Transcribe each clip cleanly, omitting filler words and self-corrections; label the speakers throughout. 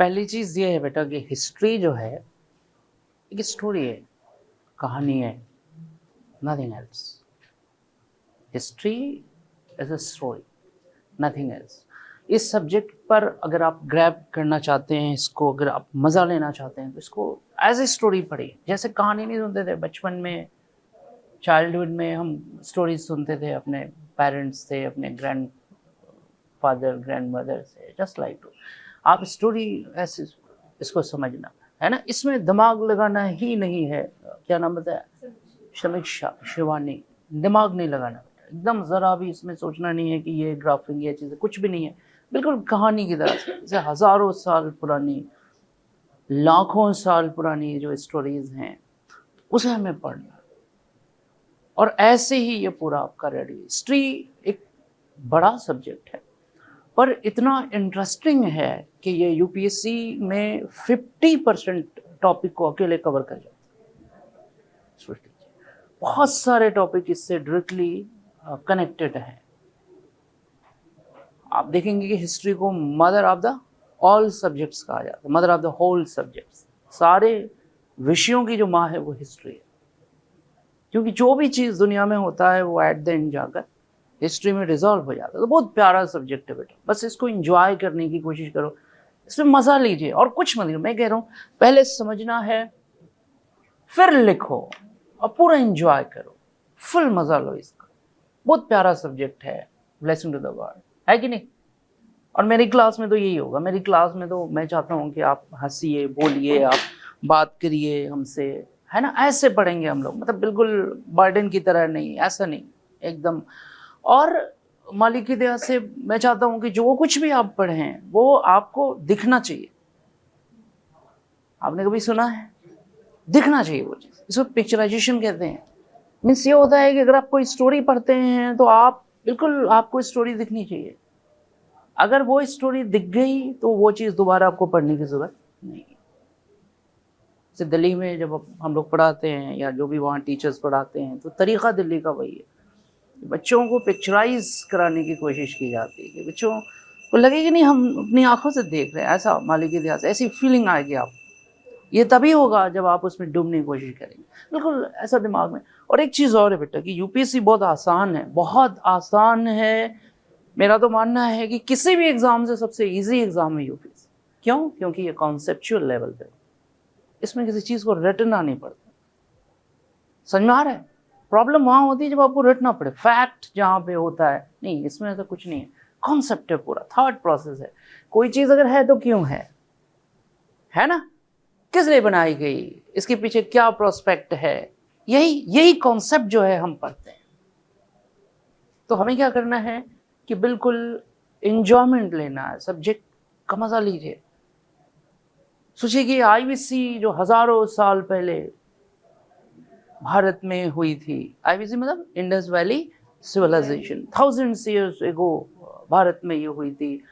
Speaker 1: पहली चीज़ ये है बेटा कि हिस्ट्री जो है एक स्टोरी है, कहानी है, nothing else. History is a story, nothing else. इस सब्जेक्ट पर अगर आप ग्रैब करना चाहते हैं, इसको अगर आप मज़ा लेना चाहते हैं तो इसको एज ए स्टोरी पढ़िए। जैसे कहानी नहीं सुनते थे बचपन में, चाइल्डहुड में हम स्टोरीज सुनते थे अपने पेरेंट्स से, अपने ग्रैंड फादर ग्रैंड मदर से, जस्ट लाइक टू आप स्टोरी ऐसे इसको समझना है ना। इसमें दिमाग लगाना ही नहीं है। क्या नाम बताया? समीक्षा शिवानी। दिमाग नहीं लगाना एकदम, ज़रा भी इसमें सोचना नहीं है कि ये ग्राफिंग ये चीज़ें कुछ भी नहीं है। बिल्कुल कहानी की तरह से, जैसे हज़ारों साल पुरानी, लाखों साल पुरानी जो स्टोरीज हैं उसे हमें पढ़ना। और ऐसे ही ये पूरा आपका रेडी। हिस्ट्री एक बड़ा सब्जेक्ट है पर इतना इंटरेस्टिंग है कि ये यूपीएससी में 50% टॉपिक को अकेले कवर कर जाता है। बहुत सारे टॉपिक इससे डायरेक्टली कनेक्टेड हैं। आप देखेंगे कि हिस्ट्री को mother of the all subjects कहा जाता है, mother of the whole subjects. सारे विषयों की जो माँ है वो हिस्ट्री है, क्योंकि जो भी चीज़ दुनिया में होता है वो एट द एंड जाकर हिस्ट्री में रिजॉल्व हो जाता है। तो बहुत प्यारा सब्जेक्ट है बेटा, बस इसको एंजॉय करने की कोशिश करो, इसमें मज़ा लीजिए और कुछ मत। मैं कह रहा हूँ पहले समझना है फिर लिखो और पूरा एंजॉय करो, फुल मज़ा लो इसका। बहुत प्यारा सब्जेक्ट है, ब्लेसिंग टू द वर्ल्ड, है कि नहीं? और मेरी क्लास में तो यही होगा। मेरी क्लास में तो मैं चाहता हूँ कि आप हंसिए, बोलिए, आप बात करिए हमसे, है ना। ऐसे पढ़ेंगे हम लोग, मतलब बिल्कुल बर्डन की तरह नहीं, ऐसा नहीं, एकदम। और मालिक की दया से मैं चाहता हूँ कि जो कुछ भी आप पढ़ें वो आपको दिखना चाहिए। आपने कभी सुना है? दिखना चाहिए वो चीज़, इसको पिक्चराइजेशन कहते हैं। मीन्स ये होता है कि अगर आप कोई स्टोरी पढ़ते हैं तो आप बिल्कुल, आपको स्टोरी दिखनी चाहिए। अगर वो स्टोरी दिख गई तो वो चीज़ दोबारा आपको पढ़ने की ज़रूरत नहीं है। जैसे दिल्ली में जब हम लोग पढ़ाते हैं या जो भी वहाँ टीचर्स पढ़ाते हैं, तो तरीक़ा दिल्ली का वही है। बच्चों को पिक्चराइज कराने की कोशिश की जाती है कि बच्चों को लगे कि नहीं हम अपनी आंखों से देख रहे हैं। ऐसा मालिक की दया से ऐसी फीलिंग आएगी आप। ये तभी होगा जब आप उसमें डूबने की कोशिश करेंगे, बिल्कुल ऐसा दिमाग में। और एक चीज़ और है बेटा कि यूपीएससी बहुत आसान है, बहुत आसान है। मेरा तो मानना है कि किसी भी एग्ज़ाम से सबसे इजी एग्ज़ाम है यूपीएससी। क्यों? क्योंकि ये कॉन्सेप्चुअल लेवल पे, इसमें किसी चीज़ को रटना नहीं पड़ता। समझ में आ रहा है? प्रॉब्लम वहाँ होती है जब आपको रटना पड़े, फैक्ट जहाँ पे होता है। नहीं, इसमें ऐसा कुछ नहीं है, कॉन्सेप्ट है, पूरा थॉट प्रोसेस है। कोई चीज़ अगर है तो क्यों है ना? किस लिए बनाई गई, इसके पीछे क्या प्रोस्पेक्ट है, यही कॉन्सेप्ट जो है हम पढ़ते हैं। तो हमें क्या करना है कि बिल्कुल एंजॉयमेंट लेना है, सब्जेक्ट का मजा लीजिए। सोचिए कि आईवीसी जो हजारों साल पहले भारत में हुई थी, आईवीसी मतलब Indus valley civilisation, thousands years ago Bharat में ये हुई थी।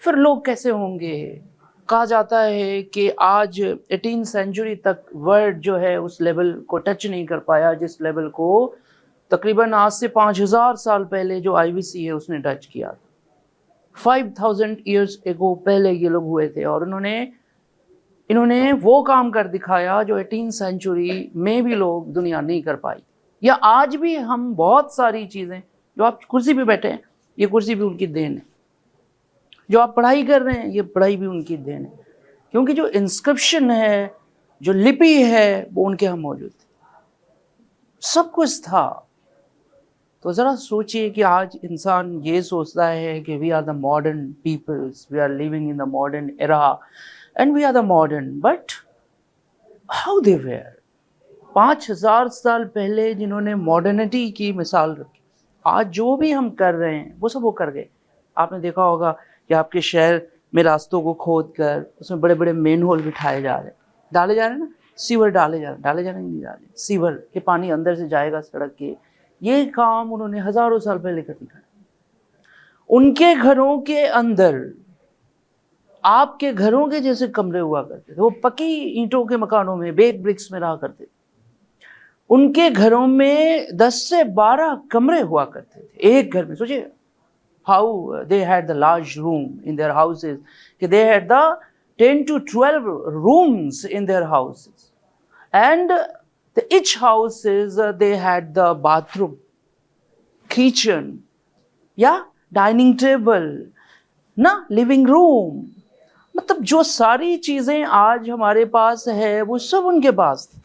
Speaker 1: फिर लोग कैसे होंगे? कहा जाता है कि आज 18th सेंचुरी तक वर्ल्ड जो है उस लेवल को टच नहीं कर पाया जिस लेवल को तकरीबन आज से 5000 साल पहले जो आईवीसी है उसने टच किया। 5000 ईयर्स एगो पहले ये लोग हुए थे और इन्होंने वो काम कर दिखाया जो 18th सेंचुरी में भी लोग दुनिया नहीं कर पाई। या आज भी हम बहुत सारी चीज़ें, जो आप कुर्सी पे बैठे हैं ये कुर्सी भी उनकी देन है, जो आप पढ़ाई कर रहे हैं ये पढ़ाई भी उनकी देन है, क्योंकि जो इंस्क्रिप्शन है, जो लिपि है, वो उनके यहाँ मौजूद थी, सब कुछ था। तो ज़रा सोचिए कि आज इंसान ये सोचता है कि we are the modern peoples, we are living in the modern era and we are the modern, but how they were. 5000 साल पहले जिन्होंने मॉडर्निटी की मिसाल रखी, आज जो भी हम कर रहे हैं वो सब वो कर गए। आपने देखा होगा कि आपके शहर में रास्तों को खोद कर उसमें बड़े बड़े मेन होल बिठाए जा रहे हैं, डाले जा रहे हैं ना, सीवर डाले जा रहे नहीं जा रहे, सीवर के पानी अंदर से जाएगा सड़क के। ये काम उन्होंने हजारों साल पहले कर दिखाया। उनके घरों के अंदर आपके घरों के जैसे कमरे हुआ करते थे, वो पक्की ईंटों के मकानों में, बेक ब्रिक्स में रहा करते थे। उनके घरों में 10 से 12 कमरे हुआ करते थे एक घर में। सोचिए how they had the large room in their houses, कि दे had the 10 to 12 rooms in their houses, and each houses they had the bathroom, kitchen, या डाइनिंग टेबल ना, लिविंग रूम, मतलब जो सारी चीजें आज हमारे पास है वो सब उनके पास थी।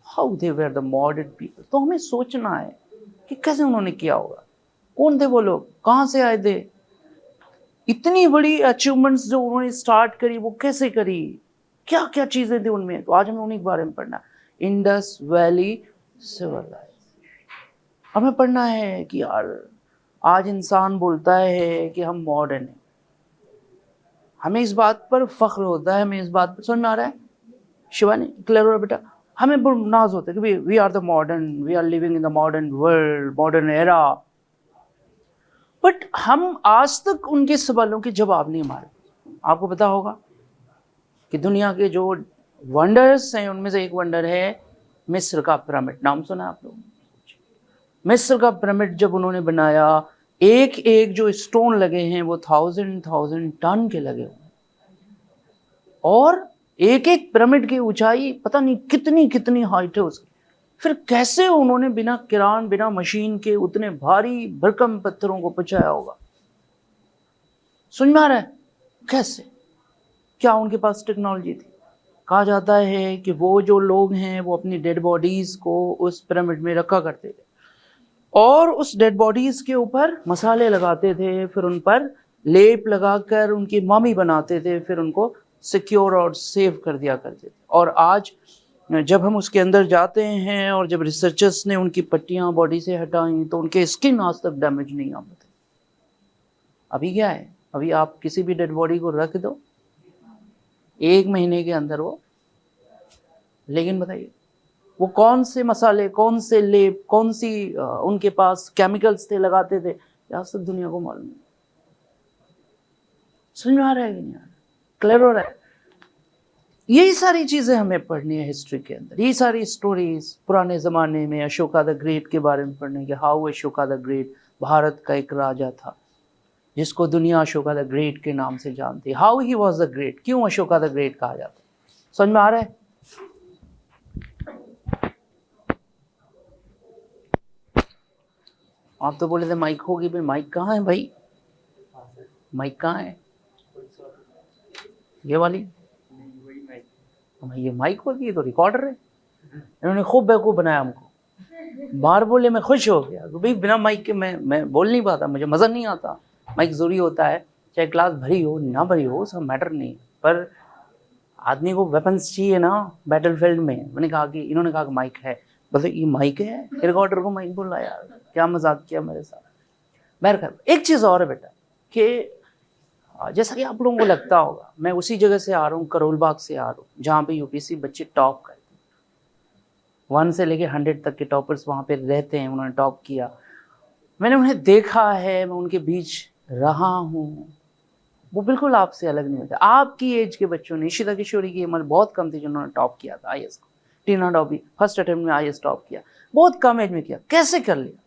Speaker 1: How they were the modern people. तो हमें सोचना है कि कैसे उन्होंने किया होगा, कौन थे वो लोग, कहाँ से आए थे, इतनी बड़ी अचीवमेंट्स जो उन्होंने स्टार्ट करी वो कैसे करी, क्या क्या चीजें थी उनमें। तो आज हमें उन्हीं के बारे में पढ़ना। इंडस वैली सिविलाइजेशन हमें पढ़ना है कि यार आज इंसान बोलता है कि हम मॉडर्न हैं, हमें इस बात पर फख्र होता है, हमें इस बात पर समझ में आ रहा है शिवानी, क्लियर हो रहा बेटा, हमें नाज होता है कि we are the modern, we are living in the modern world, modern era. But हम आज तक उनके सवालों के जवाब नहीं मारे। आपको पता होगा कि दुनिया के जो वंडर्स हैं उनमें से एक वंडर है मिस्र का पिरामिड। नाम सुना आप लोगों ने? मिस्र का पिरामिड जब उन्होंने बनाया, एक एक जो स्टोन लगे हैं वो 1000 टन के लगे हुए, और एक एक पिरामिड की ऊंचाई पता नहीं कितनी कितनी हाइट है उसकी। फिर कैसे उन्होंने बिना किरान, बिना मशीन के उतने भारी भरकम पत्थरों को पहुंचाया होगा? सुन में आ रहा है कैसे? क्या उनके पास टेक्नोलॉजी थी? कहा जाता है कि वो जो लोग हैं वो अपनी डेड बॉडीज को उस पिरामिड में रखा करते थे और उस डेड बॉडीज के ऊपर मसाले लगाते थे, फिर उन पर लेप लगाकर उनकी ममी बनाते थे, फिर उनको सिक्योर और सेव कर दिया करते थे। और आज जब हम उसके अंदर जाते हैं और जब रिसर्चर्स ने उनकी पट्टियां बॉडी से हटाई तो उनके स्किन आज तक डैमेज नहीं आते थे। अभी क्या है, अभी आप किसी भी डेड बॉडी को रख दो 1 महीने के अंदर वो, लेकिन बताइए वो कौन से मसाले, कौन से लेप, कौन सी उनके पास केमिकल्स थे लगाते थे, आज तक दुनिया को मालूम नहीं। समझ में आ रहा है कि नहीं आ रहा? क्लियर हो रहा है? यही सारी चीजें हमें पढ़नी है हिस्ट्री के अंदर, यही सारी स्टोरीज पुराने जमाने में अशोका द ग्रेट के बारे में पढ़ने के। How Ashoka the great, Bharat का एक राजा था जिसको दुनिया अशोका द ग्रेट के नाम से जानती। How he was the great, क्यों अशोका द ग्रेट कहा जाता है? समझ में आ रहा है? आप तो बोले थे माइक होगी, भाई माइक कहाँ है भाई? माइक कहाँ है? ये वाली? ये माइक होगी, ये तो रिकॉर्डर है। इन्होंने खूब बेवकूफ़ बनाया हमको। बार बोले मैं खुश हो गया तो भाई बिना माइक के मैं बोल नहीं पाता, मुझे मज़ा नहीं आता। माइक ज़रूरी होता है, चाहे क्लास भरी हो ना भरी हो, उसका मैटर नहीं, पर आदमी को वेपन्स चाहिए ना बैटल फील्ड में। मैंने कहा कि इन्होंने कहा कि माइक है, बस ये माइक है, रिकॉर्डर को माइक बोला। यार क्या मजाक किया मेरे साथ। बहरकैफ एक चीज़ और है बेटा कि जैसा कि आप लोगों को लगता होगा, मैं उसी जगह से आ रहा हूँ, करोल बाग से आ रहा हूँ, जहाँ पे यूपीएससी बच्चे टॉप करते हैं। 1 से लेके 100 तक के टॉपर्स वहाँ पे रहते हैं, उन्होंने टॉप किया। मैंने उन्हें देखा है, मैं उनके बीच रहा हूँ। वो बिल्कुल आपसे अलग नहीं होते। आपकी एज के बच्चों ने, इशिता किशोरी की उम्र बहुत कम थी जिन्होंने टॉप किया था आईएएस को। टीना डॉबी फर्स्ट अटेम्प्ट में आईएएस टॉप किया, बहुत कम एज में किया। कैसे कर लिया?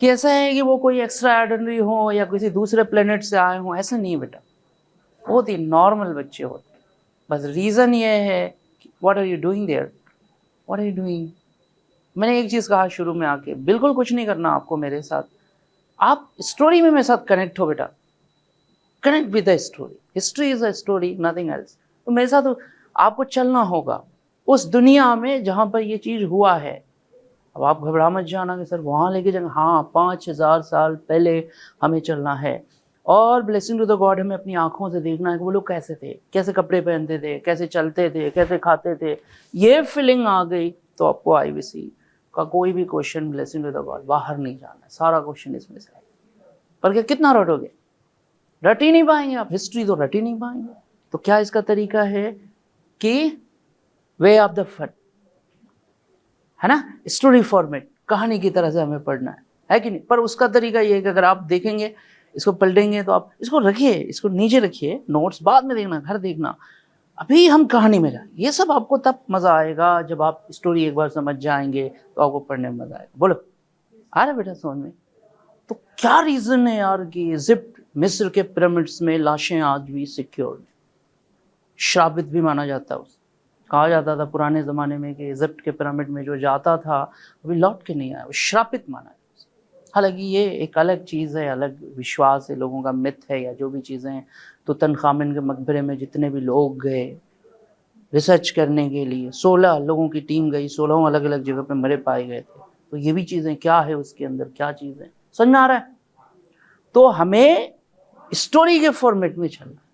Speaker 1: कि ऐसा है कि वो कोई एक्स्ट्रा ऑर्डिनरी हो या किसी दूसरे प्लेनेट से आए हों, ऐसा नहीं बेटा, बहुत ही नॉर्मल बच्चे होते हैं। बस रीज़न ये है कि what are you doing there, what are you doing. मैंने एक चीज़ कहा शुरू में आके, बिल्कुल कुछ नहीं करना आपको मेरे साथ, आप स्टोरी में मेरे साथ कनेक्ट हो बेटा, connect with the story. History is a story, nothing else. तो मेरे साथ आपको चलना होगा उस दुनिया में जहाँ पर ये चीज़ हुआ है। अब आप घबरा मत जाना कि सर वहाँ लेके जाएंगे। हाँ, 5000 साल पहले हमें चलना है, और ब्लेसिंग टू द गॉड हमें अपनी आंखों से देखना है कि वो लोग कैसे थे, कैसे कपड़े पहनते थे, कैसे चलते थे, कैसे खाते थे। ये फीलिंग आ गई तो आपको आईबीसी का कोई भी question blessing to the god बाहर नहीं जाना है, सारा क्वेश्चन इसमें से है। पर क्या कितना रटोगे? रट ही नहीं पाएंगे आप, हिस्ट्री तो रट ही नहीं पाएंगे। तो क्या इसका तरीका है कि वे ऑफ द फन, है ना, स्टोरी फॉर्मेट, कहानी की तरह से हमें पढ़ना है कि नहीं? पर उसका तरीका ये है कि अगर आप देखेंगे, इसको पलटेंगे, तो आप इसको रखिए, इसको नीचे रखिए, नोट्स बाद में देखना, घर देखना, अभी हम कहानी में जाए। ये सब आपको तब मज़ा आएगा जब आप स्टोरी एक बार समझ जाएंगे, तो आपको पढ़ने में मज़ा आएगा। बोलो, आ रहा बेटा समझ में? तो क्या रीज़न है यार कि इजिप्ट, मिस्र के पिरामिड्स में लाशें आज भी सिक्योर हैं? श्रापित भी माना जाता है। कहा जाता था पुराने ज़माने में कि इजिप्ट के पिरामिड में जो जाता था अभी लौट के नहीं आया, वो श्रापित माना है। हालांकि ये एक अलग चीज़ है, अलग विश्वास है, लोगों का मिथ है या जो भी चीज़ें हैं। तो तनखामिन के मकबरे में जितने भी लोग गए रिसर्च करने के लिए, 16 लोगों की टीम गई, 16 अलग अलग जगह पे मरे पाए गए थे। तो ये भी चीज़ें क्या है उसके अंदर, क्या चीज़ है, समझ में आ रहा है। तो हमें स्टोरी के फॉर्मेट में चलना है।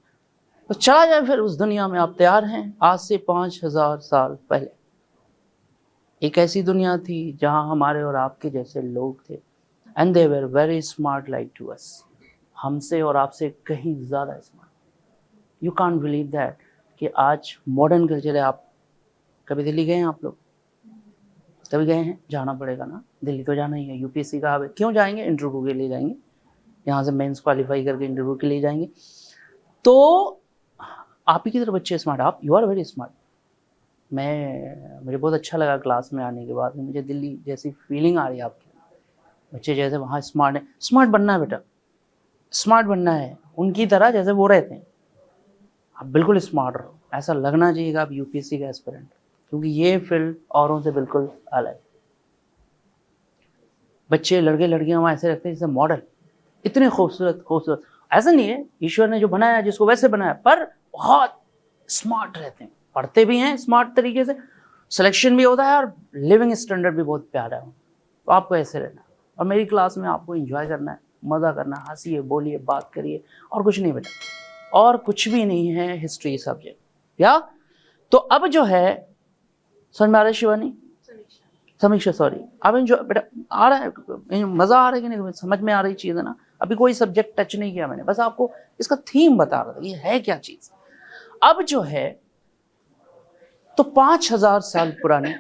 Speaker 1: तो चला जाए फिर उस दुनिया में। आप तैयार हैं? आज से 5000 साल पहले एक ऐसी दुनिया थी जहां हमारे और आपके जैसे लोग थे, and they were very smart like to us. हमसे और आपसे कहीं ज़्यादा स्मार्ट। यू कांट बिलीव दैट कि आज मॉडर्न कल्चर है। आप कभी दिल्ली गए हैं? आप लोग कभी गए हैं? जाना पड़ेगा ना, दिल्ली तो जाना ही है। यूपीएससी का क्यों जाएंगे? इंटरव्यू के लिए जाएंगे, यहाँ से मेंस क्वालिफाई करके इंटरव्यू के लिए जाएंगे। तो आप ही की तरह बच्चे स्मार्ट, आप यू आर वेरी स्मार्ट। मुझे बहुत अच्छा लगा क्लास में आने के बाद, मुझे दिल्ली जैसी फीलिंग आ रही है आपकी। बच्चे जैसे वहाँ स्मार्ट है। स्मार्ट बनना है बेटा, स्मार्ट बनना है उनकी तरह जैसे वो रहते हैं। आप बिल्कुल स्मार्ट रहो, ऐसा लगना चाहिए कि आप यूपीएससी का एस्पिरेंट, क्योंकि ये फील्ड औरों से बिल्कुल अलग। बच्चे लड़के लड़कियां वहाँ ऐसे रखते हैं जैसे मॉडल, इतने खूबसूरत खूबसूरत। ऐसा नहीं है, ईश्वर ने जो बनाया जिसको वैसे बनाया, पर बहुत स्मार्ट रहते हैं, पढ़ते भी हैं स्मार्ट तरीके से, सिलेक्शन भी होता है और लिविंग स्टैंडर्ड भी बहुत प्यारा है। तो आपको ऐसे रहना है और मेरी क्लास में आपको एंजॉय करना है, मज़ा करना है, हंसिए, बोलिए, बात करिए, और कुछ नहीं बेटा, और कुछ भी नहीं है हिस्ट्री सब्जेक्ट। या तो अब जो है, समझ में आ रहा है शिवानी? समीक्षा, सॉरी। अब जो बेटा आ रहा है, मज़ा आ रहा है कि नहीं, समझ में आ रही चीज़ है ना? अभी कोई सब्जेक्ट टच नहीं किया मैंने, बस आपको इसका थीम बता रहा था ये है क्या चीज़। अब जो है तो 5000 साल पुरानी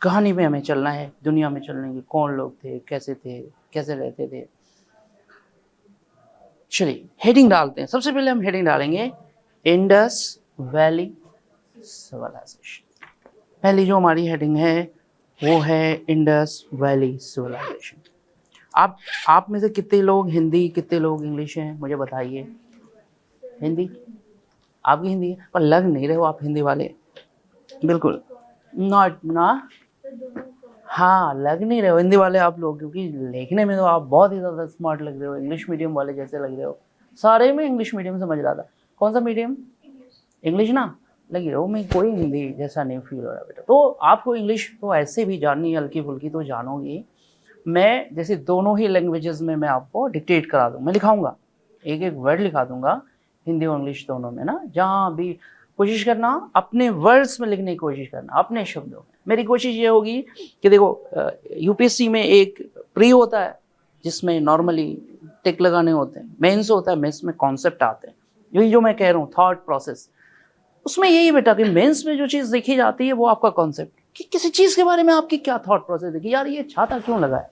Speaker 1: कहानी में हमें चलना है, दुनिया में चलने की। कौन लोग थे, कैसे रहते थे। चलिए हेडिंग डालते हैं। सबसे पहले हम हेडिंग डालेंगे इंडस वैली सिविलाइजेशन। पहली जो हमारी हेडिंग है वो है इंडस वैली सिविलाइजेशन। आप में से कितने लोग हिंदी, कितने लोग इंग्लिश हैं, मुझे बताइए। हिंदी? आपकी हिंदी है, पर लग नहीं रहे हो आप हिंदी वाले, बिल्कुल नॉट ना। हाँ, लग नहीं रहे हो हिंदी वाले आप लोग, क्योंकि लिखने में तो आप बहुत ही ज़्यादा स्मार्ट लग रहे हो, इंग्लिश मीडियम वाले जैसे लग रहे हो। सारे में इंग्लिश मीडियम समझ रहा था। कौन सा मीडियम? इंग्लिश ना लगी रहो, मैं कोई हिंदी जैसा नहीं फील हो रहा बेटा। तो आपको इंग्लिश तो ऐसे भी जाननी है, हल्की फुल्की तो जानोगी। मैं जैसे दोनों ही लैंग्वेजेस में मैं आपको डिक्टेट करा दूँ, मैं लिखाऊंगा, एक एक वर्ड लिखा दूंगा, हिंदी और इंग्लिश दोनों में ना। जहाँ भी कोशिश करना अपने वर्ड्स में लिखने की कोशिश करना, अपने शब्दों में। मेरी कोशिश ये होगी कि देखो यूपीएससी में एक प्री होता है जिसमें नॉर्मली टिक लगाने होते हैं, मेंस होता है, मेंस में कॉन्सेप्ट आते हैं, यही जो मैं कह रहा हूँ थॉट प्रोसेस। उसमें यही बेटा कि मेंस में जो चीज़ देखी जाती है वो आपका कॉन्सेप्ट, कि किसी चीज़ के बारे में आपकी क्या थॉट प्रोसेस देखी, यार ये छाता क्यों लगा है,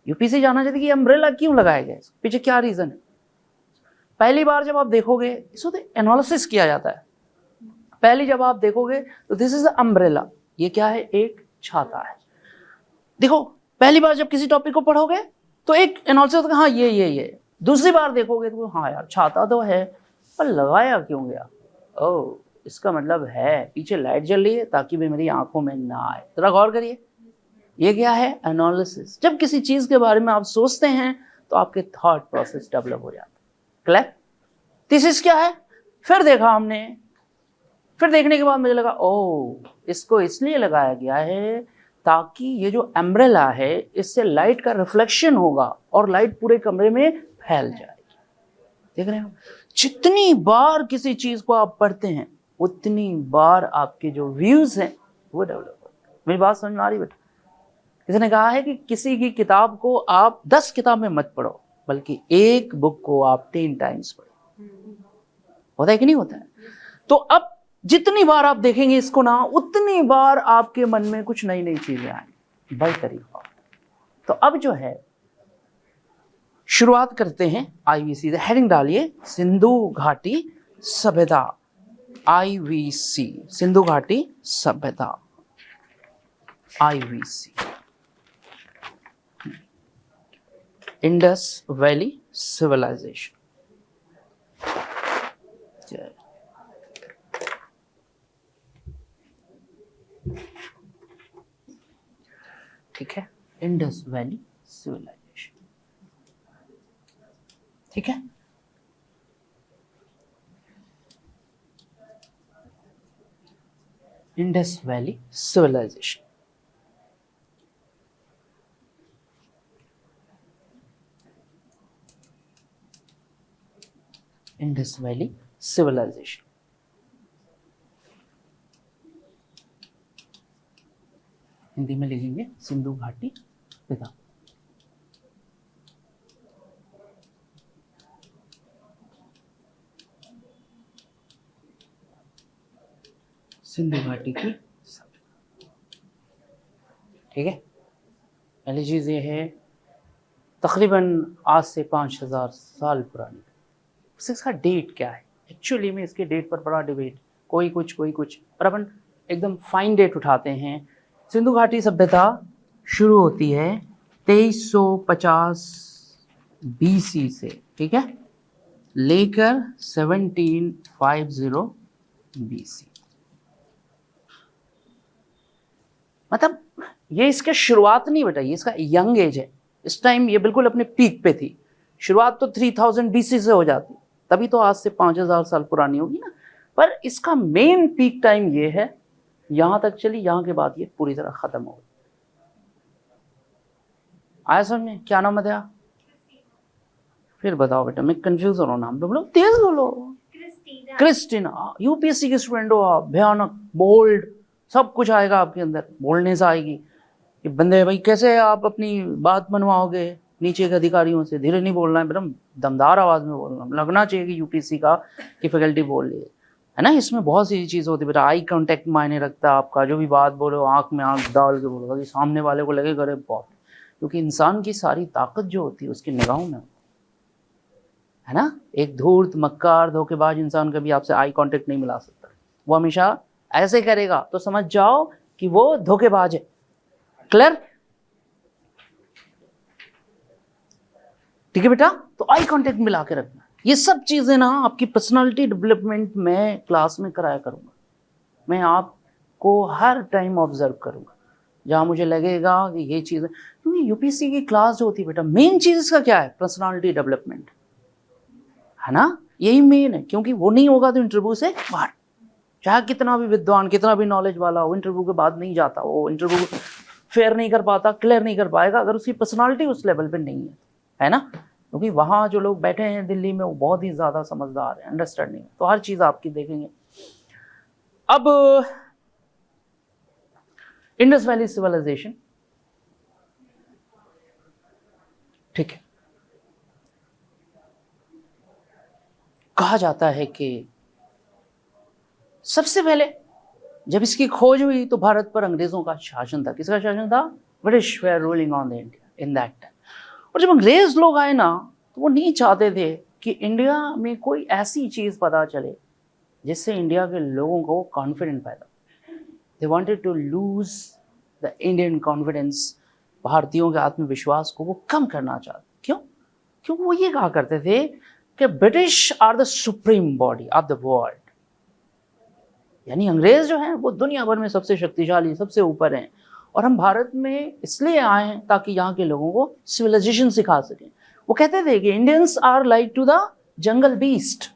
Speaker 1: यूपीएससी जानना चाहती है कि अम्ब्रेला क्यों लगाया गया है, पीछे क्या रीज़न है। पहली बार जब आप देखोगे इसको तो एनालिसिस किया जाता है। पहली जब आप देखोगे तो दिस इज अम्ब्रेला, ये क्या है, एक छाता है। देखो पहली बार जब किसी टॉपिक को पढ़ोगे तो एक एनालिसिस होता है, हाँ ये। दूसरी बार देखोगे तो हाँ यार छाता तो है, पर लगाया क्यों गया, ओह इसका मतलब है पीछे लाइट जल रही है ताकि भी मेरी आंखों में ना आए। जरा गौर करिए, ये क्या है, एनालिसिस। जब किसी चीज के बारे में आप सोचते हैं तो आपके थॉट प्रोसेस डेवलप हो जाता है। क्लियर? थीसिस क्या है? फिर देखा हमने, फिर देखने के बाद मुझे लगा ओ इसको इसलिए लगाया गया है ताकि ये जो अम्ब्रेला है इससे लाइट का रिफ्लेक्शन होगा और लाइट पूरे कमरे में फैल जाएगी। देख रहे हो, जितनी बार किसी चीज को आप पढ़ते हैं उतनी बार आपके जो व्यूज हैं वो डेवलप होते हैं। मेरी बात समझ में आ रही बेटा? किसी ने कहा है कि किसी की किताब को आप 10 किताब में मत पढ़ो, बल्कि एक बुक को आप 10 टाइम्स पढ़ो। होता है कि नहीं होता है? तो अब जितनी बार आप देखेंगे इसको ना, उतनी बार आपके मन में कुछ नई नई चीजें आएंगी बाई तरीका। तो अब जो है शुरुआत करते हैं आईवीसी से। हेडिंग डालिए सिंधु घाटी सभ्यता, आईवीसी, सिंधु घाटी सभ्यता, आईवीसी, इंडस वैली सिविलाइजेशन। ठीक है, इंडस वैली सिविलाइजेशन, ठीक है। Indus valley civilisation, Indus valley civilisation. Hindi में लिखेंगे सिंधु घाटी पिता। सिंधु घाटी की सभ्यता, ठीक है। पहली चीज ये है, तकरीबन आज से 5000 साल पुरानी। इसका डेट क्या है? एक्चुअली में इसके डेट पर बड़ा डिबेट, कोई कुछ पर अपन एकदम फाइन डेट उठाते हैं। सिंधु घाटी सभ्यता शुरू होती है 2350 BC से, ठीक है, लेकर 1750 BC। मतलब ये इसका शुरुआत नहीं बेटा, ये इसका यंग एज है। इस टाइम ये बिल्कुल अपने पीक पे थी। शुरुआत तो 3000 BC से हो जाती, तभी तो आज से 5000 साल पुरानी होगी ना। पर इसका मेन पीक टाइम ये है, यहां तक चली, यहां के बाद ये पूरी तरह खत्म हो गई। आया समझ में? क्या नाम है? फिर बताओ बेटा, मैं कंफ्यूज हो रहा हूँ नाम पे, बोलो तेज बोलो। क्रिस्टीना। यूपीएससी के स्टूडेंट हो आप, भयानक, बोल्ड, सब कुछ आएगा आपके अंदर, बोल्डनेस आएगी कि बंदे भाई कैसे आप अपनी बात मनवाओगे नीचे के अधिकारियों से। धीरे नहीं बोलना है, एकदम दमदार आवाज में बोलना, लगना चाहिए कि यूपीएससी का की फैकल्टी बोल रही है ना। इसमें बहुत सी चीज़ होती है बेटा, आई कांटेक्ट मायने रखता है आपका, जो भी बात बोलो आंख में आंख डाल के बोलो ताकि सामने वाले को लगे करे बहुत, क्योंकि इंसान की सारी ताकत जो होती है उसकी निगाहों में है ना। एक धूर्त, मक्कार, धोखेबाज इंसान कभी आपसे आई कांटेक्ट नहीं मिला सकता। वो हमेशा ऐसे करेगा तो समझ जाओ कि वो धोखेबाज है। क्लियर? ठीक है बेटा, तो आई कांटेक्ट मिला के रखना। ये सब चीजें ना आपकी पर्सनालिटी डेवलपमेंट में क्लास में कराया करूंगा। मैं आपको हर टाइम ऑब्जर्व करूंगा, जहां मुझे लगेगा कि ये चीजें, क्योंकि यूपीएससी की क्लास जो होती है बेटा, मेन चीज इसका क्या है? पर्सनालिटी डेवलपमेंट, है ना। यही मेन है, क्योंकि वो नहीं होगा तो इंटरव्यू से बाहर, चाहे कितना भी विद्वान, कितना भी नॉलेज वाला हो, इंटरव्यू के बाद नहीं जाता, वो इंटरव्यू फेयर नहीं कर पाता, क्लियर नहीं कर पाएगा अगर उसकी पर्सनालिटी उस लेवल पे नहीं है ना। क्योंकि वहाँ जो लोग बैठे हैं दिल्ली में, वो बहुत ही ज़्यादा समझदार है, अंडरस्टैंडिंग, तो हर चीज़ आपकी देखेंगे। अब इंडस वैली सिविलाइजेशन, ठीक है, कहा जाता है कि सबसे पहले जब इसकी खोज हुई तो भारत पर अंग्रेजों का शासन था। किसका शासन था? British were ruling on the India in that time. और जब अंग्रेज लोग आए ना, तो वो नहीं चाहते थे कि इंडिया में कोई ऐसी चीज पता चले जिससे इंडिया के लोगों को कॉन्फिडेंट पैदा। They wanted to lose the Indian confidence, भारतीयों के आत्मविश्वास को वो कम करना चाहते। क्यों? क्योंकि वो ये कहा करते थे कि British are the supreme body of the world, यानी अंग्रेज जो हैं वो दुनिया भर में सबसे शक्तिशाली, सबसे ऊपर हैं, और हम भारत में इसलिए आए हैं ताकि यहाँ के लोगों को सिविलाइजेशन सिखा सकें। वो कहते थे कि Indians are like to the jungle beast,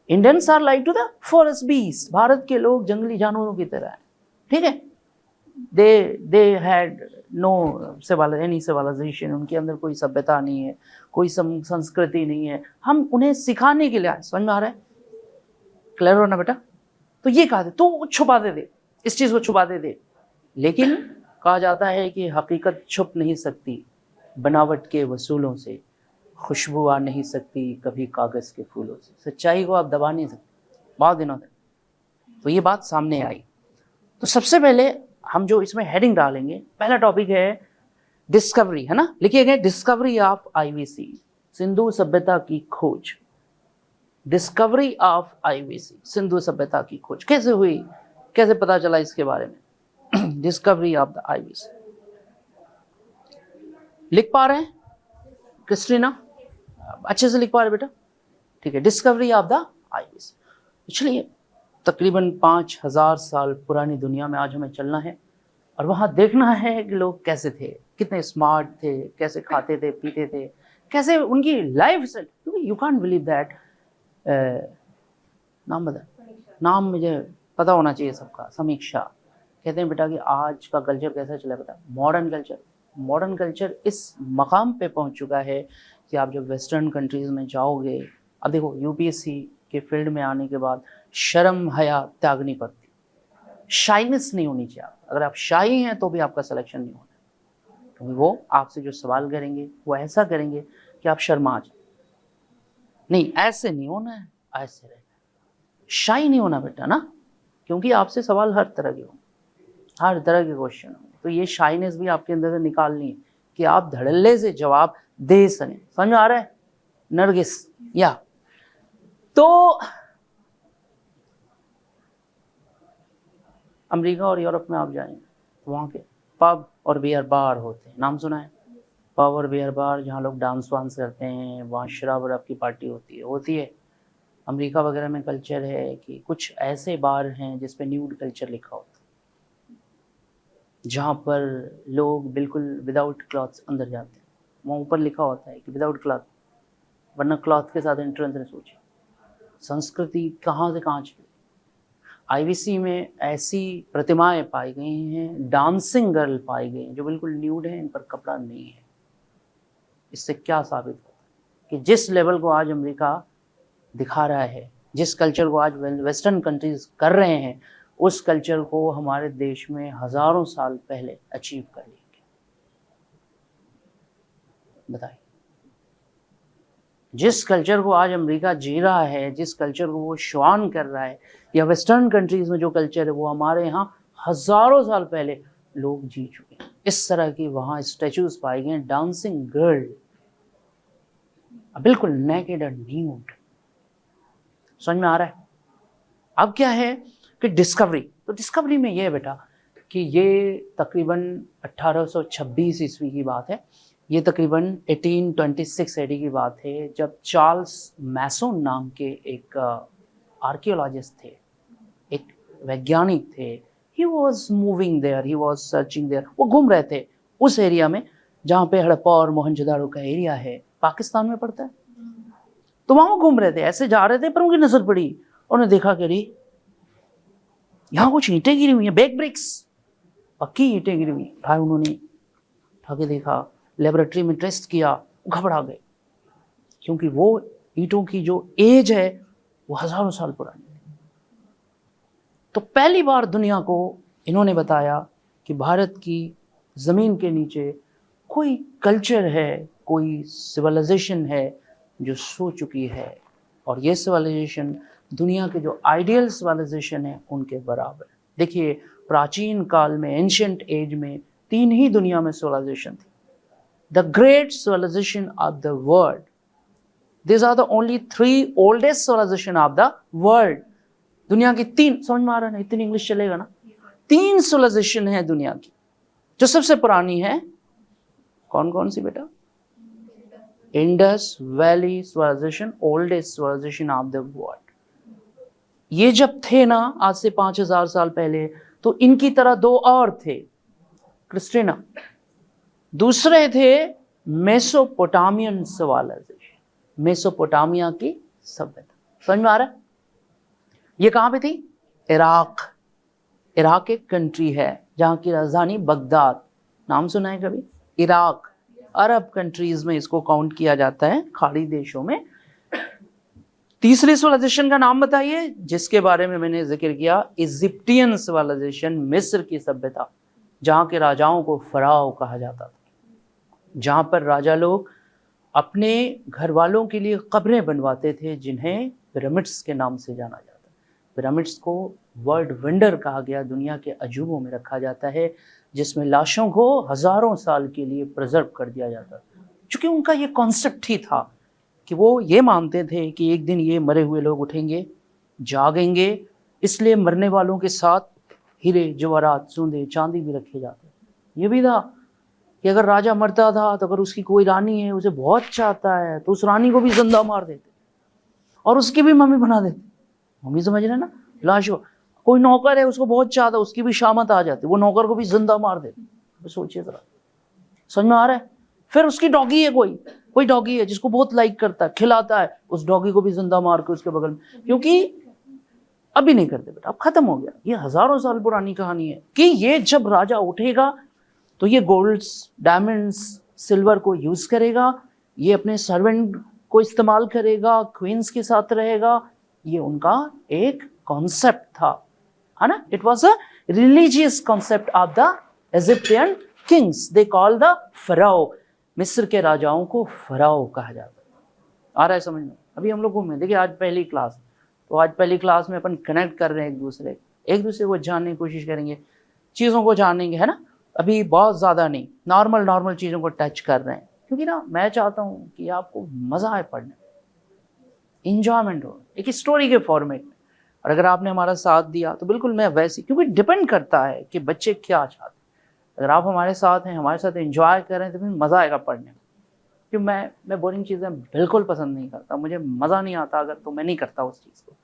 Speaker 1: Indians are like to the forest beast, Bharat के लोग जंगली जानवरों की तरह हैं, ठीक है। They had no any civilisation, उनके अंदर कोई सभ्यता नहीं है, कोई संस्कृति नहीं है, हम उन्हें सिखाने के लिए आए। समझ में आ रहा है? क्लियर हो ना बेटा? तो ये कहा, तो छुपा दे, इस चीज को छुपा दे। लेकिन कहा जाता है कि हकीकत छुप नहीं सकती बनावट के वसूलों से, खुशबू आ नहीं सकती कभी कागज के फूलों से। सच्चाई को आप दबा नहीं सकते बहुत दिनों तक। तो ये बात सामने आई। तो सबसे पहले हम जो इसमें हेडिंग डालेंगे, पहला टॉपिक है डिस्कवरी, है ना, लिखिए गए डिस्कवरी ऑफ आईवीसी, सिंधु सभ्यता की खोज। डिस्कवरी ऑफ आईवीसी, सिंधु सभ्यता की खोज कैसे हुई, कैसे पता चला इसके बारे में। डिस्कवरी ऑफ द आईवीसी लिख पा रहे हैं क्रिस्टीना? अच्छे से लिख पा रहे बेटा? ठीक है, डिस्कवरी ऑफ द आईवीसी। चलिए, तकरीबन 5000 साल पुरानी दुनिया में आज हमें चलना है। और वहाँ देखना है कि लोग कैसे थे, कितने स्मार्ट थे, कैसे खाते थे, पीते थे, कैसे उनकी लाइफ से, क्योंकि यू कांट बिलीव दैट। नाम बता, नाम मुझे पता होना चाहिए सबका। समीक्षा कहते हैं बेटा कि आज का कल्चर कैसा चला बेटा, मॉडर्न कल्चर। मॉडर्न कल्चर इस मकाम पे पहुंच चुका है कि आप जब वेस्टर्न कंट्रीज़ में जाओगे, अब देखो यूपीएससी के फील्ड में आने के बाद शर्म हया त्यागनी पड़ती, शाइनेस नहीं होनी चाहिए। अगर आप शाई हैं तो भी आपका सिलेक्शन नहीं होना, क्योंकि वो आपसे जो सवाल करेंगे वो ऐसा करेंगे कि आप शर्मा जाए। नहीं, ऐसे नहीं होना है, ऐसे रहना, शाई नहीं होना बेटा ना, क्योंकि आपसे सवाल हर तरह के होंगे, हर तरह के क्वेश्चन होंगे। तो ये शाइनेस भी आपके अंदर से निकालनी है कि आप धड़ल्ले से जवाब दे सकें। समझ में आ रहा है नरगिस? या तो अमेरिका और यूरोप में आप जाएंगे, वहाँ के पब और बियर बार होते हैं, नाम सुना है? पब और बियर बार, जहाँ लोग डांस वांस करते हैं, वहाँ शराब वराब की पार्टी होती है। अमेरिका वगैरह में कल्चर है कि कुछ ऐसे बार हैं जिस पे न्यूड कल्चर लिखा होता है, जहाँ पर लोग बिल्कुल विदाउट क्लॉथ्स अंदर जाते हैं। वहाँ ऊपर लिखा होता है कि विदाउट क्लॉथ, वरना क्लॉथ के साथ एंट्रेंस नहीं। सोचिए संस्कृति कहाँ से कहाँ चली। आईवीसी में ऐसी प्रतिमाएं पाई गई हैं, डांसिंग गर्ल पाई गई हैं जो बिल्कुल न्यूड हैं, इन पर कपड़ा नहीं है। इससे क्या साबित होता है कि जिस लेवल को आज अमेरिका दिखा रहा है, जिस कल्चर को आज वेस्टर्न कंट्रीज कर रहे हैं, उस कल्चर को हमारे देश में हजारों साल पहले अचीव कर लिया गया। बताइए, जिस कल्चर को आज अमेरिका जी रहा है, जिस कल्चर को वो श्वान कर रहा है, या वेस्टर्न कंट्रीज में जो कल्चर है, वो हमारे यहाँ हजारों साल पहले लोग जी चुके हैं। इस तरह की वहाँ स्टैचूज पाए गए, डांसिंग गर्ल, बिल्कुल नेकेड एंड न्यूड। समझ में आ रहा है? अब क्या है कि डिस्कवरी, तो डिस्कवरी में ये है बेटा कि ये तकरीबन 1826 ईस्वी की बात है। ये तकरीबन 1826 एडी की बात है, जब चार्ल्स मैसोन नाम के एक आर्कियोलॉजिस्ट थे, एक वैज्ञानिक थे। He was moving there, he was searching there. वो घूम रहे थे उस एरिया में जहाँ पे हड़प्पा और मोहनजोदाड़ो का एरिया है, पाकिस्तान में पड़ता है। तो वहाँ वो घूम रहे थे, ऐसे जा रहे थे, पर उनकी नजर पड़ी, उन्होंने देखा कि अरे यहाँ कुछ ईंटें गिरी हुई हैं, बैक ब्रिक्स, पक्की ईंटें गिरी हुई। उठाए उन्होंने, उठा के देखा, लेबोरेटरी में टेस्ट किया, घबरा गए, क्योंकि वो ईंटों की जो एज है वो हजारों साल पुरानी है। तो पहली बार दुनिया को इन्होंने बताया कि भारत की जमीन के नीचे कोई कल्चर है, कोई सिविलाइजेशन है जो सो चुकी है, और ये सिविलाइजेशन दुनिया के जो आइडियल सिविलाइजेशन है उनके बराबर। देखिए, प्राचीन काल में, एंशिएंट एज में 3 ही दुनिया में सिविलाइजेशन थी। The great civilisation of the world, these are the only 3 oldest civilization of the world। दुनिया की 3, समझ में आ रहा है ना? इतनी इंग्लिश चलेगा ना? 3 सिविलाइजेशन है दुनिया की। जो सबसे पुरानी है कौन कौन सी बेटा? Indus valley civilisation, oldest civilisation of the world. ये जब थे ना, आज से 5000 साल पहले, तो इनकी तरह 2 और थे, क्रिस्टिना। दूसरे थे मेसोपोटामियन सिविलाइजेशन, मेसोपोटामिया की सभ्यता। समझ में आ रहा है? ये कहां पे थी? इराक। इराक एक कंट्री है जहां की राजधानी बगदाद, नाम सुना है कभी? इराक अरब कंट्रीज में इसको काउंट किया जाता है, खाड़ी देशों में। तीसरी सिविलाइजेशन का नाम बताइए जिसके बारे में मैंने जिक्र किया, इजिप्टियन सिविलाइजेशन, मिस्र की सभ्यता, जहां के राजाओं को फराओ कहा जाता था, जहां पर राजा लोग अपने घर वालों के लिए कब्रें बनवाते थे जिन्हें पिरामिड्स के नाम से जाना जाता है। पिरामिड्स को वर्ल्ड वंडर कहा गया, दुनिया के अजूबों में रखा जाता है, जिसमें लाशों को हजारों साल के लिए प्रिजर्व कर दिया जाता था। क्योंकि उनका ये कॉन्सेप्ट ही था कि वो ये मानते थे कि एक दिन ये मरे हुए लोग उठेंगे, जागेंगे, इसलिए मरने वालों के साथ हीरे जवाहरात, सोने, चांदी भी रखे जाते। ये भी था कि अगर राजा मरता था तो अगर उसकी कोई रानी है, उसे बहुत चाहता है, तो उस रानी को भी जिंदा मार देते और उसकी भी मम्मी बना देते। मम्मी समझ रहे ना? लाश को कोई नौकर है, उसको बहुत चाहता, उसकी भी शामत आ जाती, वो नौकर को भी जिंदा मार देते। सोचिए जरा, समझ में आ रहा है? फिर उसकी डॉगी है, कोई डॉगी है जिसको बहुत लाइक करता है, खिलाता है, उस डॉगी को भी जिंदा मार के उसके बगल में, क्योंकि अभी नहीं करते बेटा, अब खत्म हो गया। ये हजारों साल पुरानी कहानी है कि ये जब राजा उठेगा तो ये गोल्ड्स, डायमंड्स, सिल्वर को यूज करेगा, ये अपने सर्वेंट को इस्तेमाल करेगा, क्वींस के साथ रहेगा। ये उनका एक कॉन्सेप्ट था, है ना? It was a religious concept of the Egyptian Kings. They call the pharaoh. मिस्र के राजाओं को फराओ कहा जाता है। आ रहा है समझ में? अभी हम लोग घूमे, देखिए आज पहली क्लास, तो आज पहली क्लास में अपन कनेक्ट कर रहे हैं एक दूसरे को जानने की कोशिश करेंगे, चीज़ों को जानेंगे, है ना? अभी बहुत ज़्यादा नहीं, नॉर्मल चीज़ों को टच कर रहे हैं, क्योंकि ना मैं चाहता हूँ कि आपको मज़ा आए पढ़ने, इंजॉयमेंट हो एक स्टोरी के फॉर्मेट में। और अगर आपने हमारा साथ दिया तो बिल्कुल मैं वैसे, क्योंकि डिपेंड करता है कि बच्चे क्या चाहते हैं। अगर आप हमारे साथ हैं, हमारे साथ एंजॉय कर रहे हैं, तो फिर मज़ा आएगा पढ़ने में। क्योंकि मैं बोरिंग चीज़ें बिल्कुल पसंद नहीं करता, मुझे मज़ा नहीं आता अगर, तो मैं नहीं करता उस चीज़ को।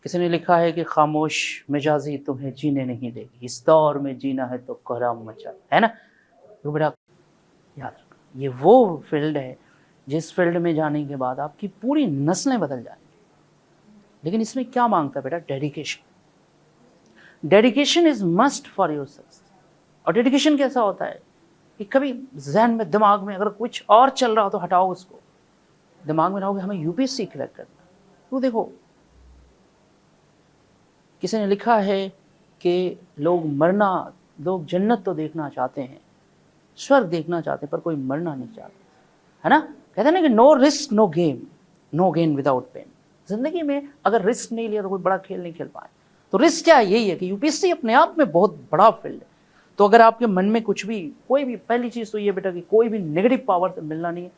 Speaker 1: किसी ने लिखा है कि खामोश मिजाजी तुम्हें जीने नहीं देगी, इस दौर में जीना है तो कोहराम मचा, है ना? तो बेटा याद रखना, ये वो फील्ड है जिस फील्ड में जाने के बाद आपकी पूरी नस्लें बदल जाएंगी। लेकिन इसमें क्या मांगता है बेटा? Dedication. Dedication is must for your success. और डेडिकेशन कैसा होता है कि कभी जहन में, दिमाग में अगर कुछ और चल रहा हो तो हटाओ उसको, दिमाग में रहोगे हमें यूपीएससी क्रैक करना। तो देखो, किसी ने लिखा है कि लोग जन्नत तो देखना चाहते हैं, स्वर्ग देखना चाहते हैं, पर कोई मरना नहीं चाहता, है ना? कहते हैं ना कि no risk no game, no gain without pain. जिंदगी में अगर रिस्क नहीं लिया तो कोई बड़ा खेल नहीं खेल पाए। तो रिस्क क्या है? यही है कि यूपीएससी अपने आप में बहुत बड़ा फील्ड है। तो अगर आपके मन में कुछ भी, कोई भी, पहली चीज तो ये बेटा कि कोई भी नेगेटिव पावर से मिलना नहीं है,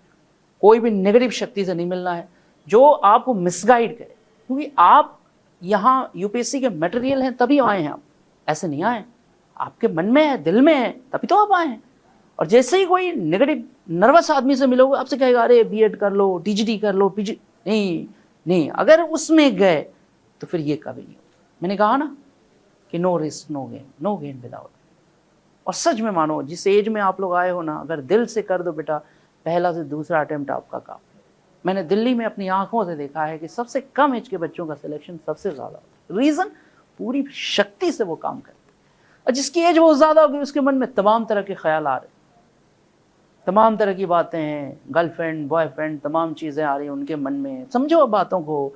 Speaker 1: कोई भी नेगेटिव शक्ति से नहीं मिलना है जो आपको मिसगाइड करे। क्योंकि आप यहाँ यूपीएससी के मटेरियल हैं तभी आए हैं, आप ऐसे नहीं आए, आपके मन में है, दिल में है, तभी तो आप आए हैं। और जैसे ही कोई नेगेटिव नर्वस आदमी से मिलोगे, आपसे कहेगा अरे बीएड कर लो, टीजीटी कर लो, पीजी नहीं, अगर उसमें गए तो फिर ये कभी नहीं होता। मैंने कहा ना कि no risk no gain without. और सच में मानो, जिस एज में आप लोग आए हो ना, अगर दिल से कर दो बेटा, पहला से दूसरा अटेम्प्ट आपका काम। मैंने दिल्ली में अपनी आंखों से देखा है कि सबसे कम एज के बच्चों का सिलेक्शन सबसे ज़्यादा होता है। रीज़न, पूरी शक्ति से वो काम करते हैं। और जिसकी एज वो ज़्यादा होगी उसके मन में तमाम तरह के ख्याल आ रहे हैं, तमाम तरह की बातें हैं, गर्लफ्रेंड, बॉयफ्रेंड, तमाम चीज़ें आ रही हैं उनके मन में। समझो अब बातों को,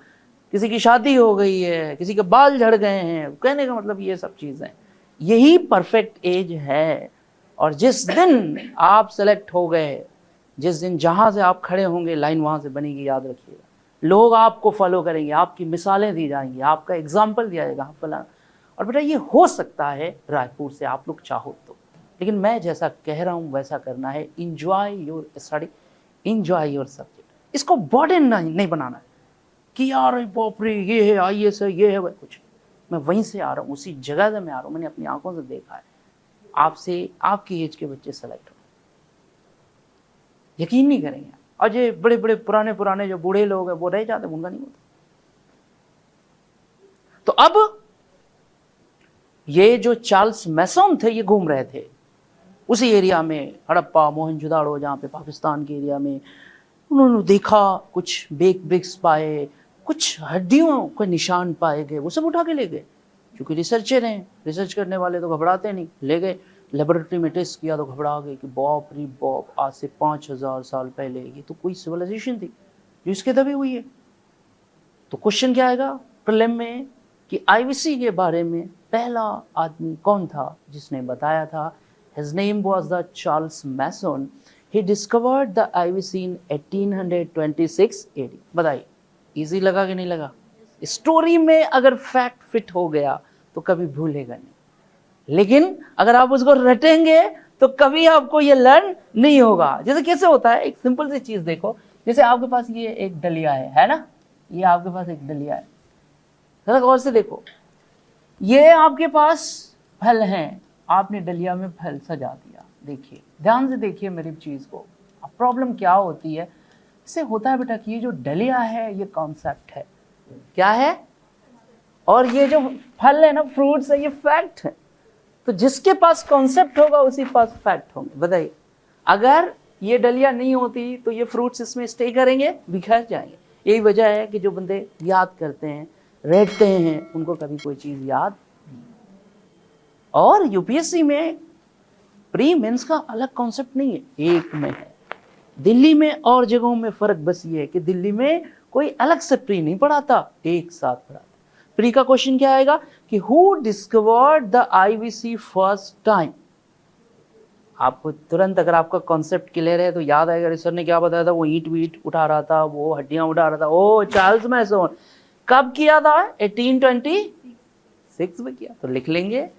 Speaker 1: किसी की शादी हो गई है, किसी के बाल झड़ गए हैं, कहने का मतलब ये सब चीज़ें, यही परफेक्ट एज है। और जिस दिन आप सेलेक्ट हो गए, जिस दिन जहाँ से आप खड़े होंगे लाइन वहाँ से बनेगी, याद रखिएगा। लोग आपको फॉलो करेंगे, आपकी मिसालें दी जाएंगी, आपका एग्जाम्पल दिया जाएगा फलाना। और बेटा ये हो सकता है रायपुर से, आप लोग चाहो तो, लेकिन मैं जैसा कह रहा हूँ वैसा करना है। Enjoy your study, enjoy your subject. इसको बर्डन नहीं बनाना है कि यार बाप रे ये है, आईएएस है, ये है, वह कुछ। मैं वहीं से आ रहा हूँ, उसी जगह से मैं आ रहा हूँ, मैंने अपनी आंखों से देखा है। आपसे आपकी एज के बच्चे सेलेक्ट हो, यकीन नहीं करेंगे। और ये बड़े बड़े पुराने जो बूढ़े लोग हैं वो रह जाते, उनका नहीं होता। तो अब ये जो चार्ल्स मैसन थे, ये घूम रहे थे उसी एरिया में, हड़प्पा, मोहनजोदाड़ो, जहाँ पे पाकिस्तान के एरिया में। उन्होंने देखा, कुछ ब्रिक्स पाए, कुछ हड्डियों के निशान पाए गए, वो सब उठा के ले गए। क्योंकि रिसर्चर हैं, रिसर्च करने वाले तो घबराते नहीं, ले गए लेबोरेटरी में टेस्ट किया तो घबरा गए कि बाप रे बाप, आज से 5000 साल पहले ये तो कोई सिविलाइजेशन थी जो इसके दबी हुई है। तो क्वेश्चन क्या आएगा प्रीलिम में कि आईवीसी के बारे में पहला आदमी कौन था जिसने बताया था? His name was the Charles Mason. He discovered the IVC in 1826 AD. बताइए, इजी लगा कि नहीं लगा? स्टोरी में अगर फैक्ट फिट हो गया तो कभी भूलेगा नहीं, लेकिन अगर आप उसको रटेंगे तो कभी आपको ये लर्न नहीं होगा। जैसे कैसे होता है, एक सिंपल सी चीज देखो, जैसे आपके पास ये एक डलिया है ना, ये आपके पास एक डलिया है, जरा गौर से देखो, ये आपके पास फल हैं, आपने डलिया में फल सजा दिया। देखिए, ध्यान से देखिए मेरी चीज को। अब प्रॉब्लम क्या होती है, इससे होता है बेटा कि ये जो डलिया है ये कॉन्सेप्ट है, क्या है? और ये जो फल है ना, फ्रूट्स है, ये फैक्ट है। तो जिसके पास कॉन्सेप्ट होगा उसी पास फैक्ट होंगे। बताइए, अगर ये डलिया नहीं होती तो ये फ्रूट्स इसमें स्टे करेंगे, बिखर जाएंगे। यही वजह है कि जो बंदे याद करते हैं, रटते हैं, उनको कभी कोई चीज़ याद नहीं। और यूपीएससी में प्री मेंस का अलग कॉन्सेप्ट नहीं है, एक में है। दिल्ली में और जगहों में फ़र्क बस ये है कि दिल्ली में कोई अलग से प्री नहीं पढ़ाता, एक साथ पढ़ाता। प्री का क्वेश्चन क्या आएगा कि who discovered the IVC first time. आपको तुरंत, अगर आपका कॉन्सेप्ट क्लियर है तो याद आएगा सर ने क्या बताया था, वो ईंट वीट उठा रहा था, वो हड्डियां उठा रहा था, ओ चार्ल्स मैसन। कब किया था? 1826 में किया। तो लिख लेंगे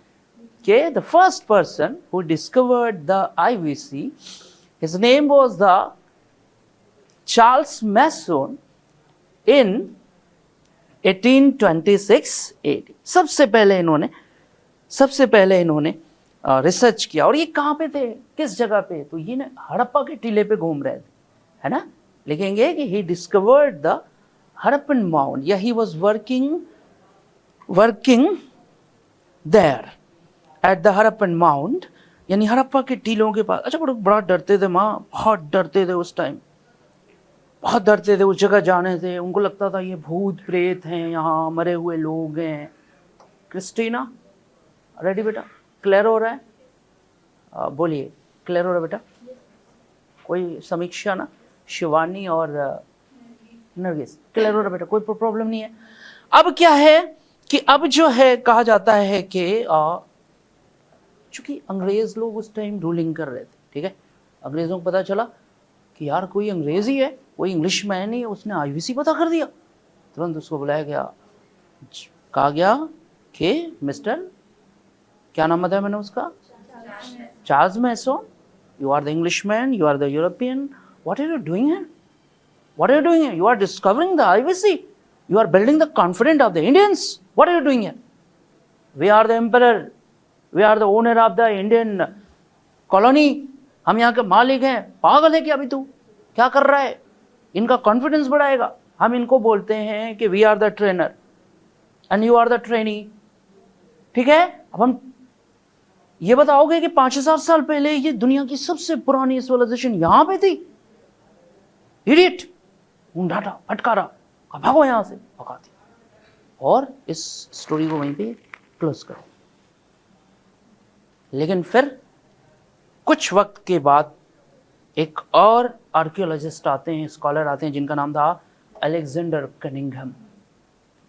Speaker 1: कि the first person who discovered the IVC, his name was the Charles Masson in 1826 AD। सबसे पहले इन्होंने रिसर्च किया। और ये कहाँ पे थे, किस जगह पे? तो ये ना हड़प्पा के टीले पे घूम रहे थे, है ना। लिखेंगे कि he discovered the Harappan mound, या he was working there at the Harappan mound, यानी हड़प्पा के टीलों के पास। अच्छा, बड़ा डरते थे माँ, बहुत डरते थे उस टाइम, बहुत डरते थे उस जगह जाने से। उनको लगता था ये भूत प्रेत हैं, यहाँ मरे हुए लोग हैं। क्रिस्टीना, रेडी बेटा? क्लियर हो रहा है? बोलिए, क्लियर हो रहा है बेटा? कोई समीक्षा ना? शिवानी और नरगिस, क्लियर हो रहा है बेटा? कोई प्रॉब्लम नहीं है। अब क्या है कि अब जो है कहा जाता है कि चूंकि अंग्रेज लोग उस टाइम रूलिंग कर रहे थे, ठीक है, अंग्रेजों को पता चला कि यार कोई अंग्रेज ही है, कोई इंग्लिश मैन ही है, उसने आईवीसी पता कर दिया। तुरंत उसको बुलाया गया, कहा गया कि मिस्टर, क्या नाम बताया मैंने उसका? Charles Masson, you are the Englishman, you are the European, what are you doing here? What are you doing here? You are discovering the IVC, you are building the confidence of the Indians, what are you doing here? We are the emperor, we are the owner of the Indian colony, हम यहाँ के मालिक हैं। पागल है क्या अभी तू? क्या कर रहा है? इनका कॉन्फिडेंस बढ़ाएगा। हम इनको बोलते हैं कि we are the trainer and you are the trainee, ठीक है। अब हम ये बताओगे कि 5000 साल पहले ये दुनिया की सबसे पुरानी सिविलाइजेशन यहां पे थी? इडियट, डांटा, फटकारा, भागो यहां से, भगा दिया। और इस स्टोरी को वहीं पे क्लोज करो। लेकिन फिर कुछ वक्त के बाद एक और आर्कियोलॉजिस्ट आते हैं, स्कॉलर आते हैं, जिनका नाम था अलेक्जेंडर कनिंघम।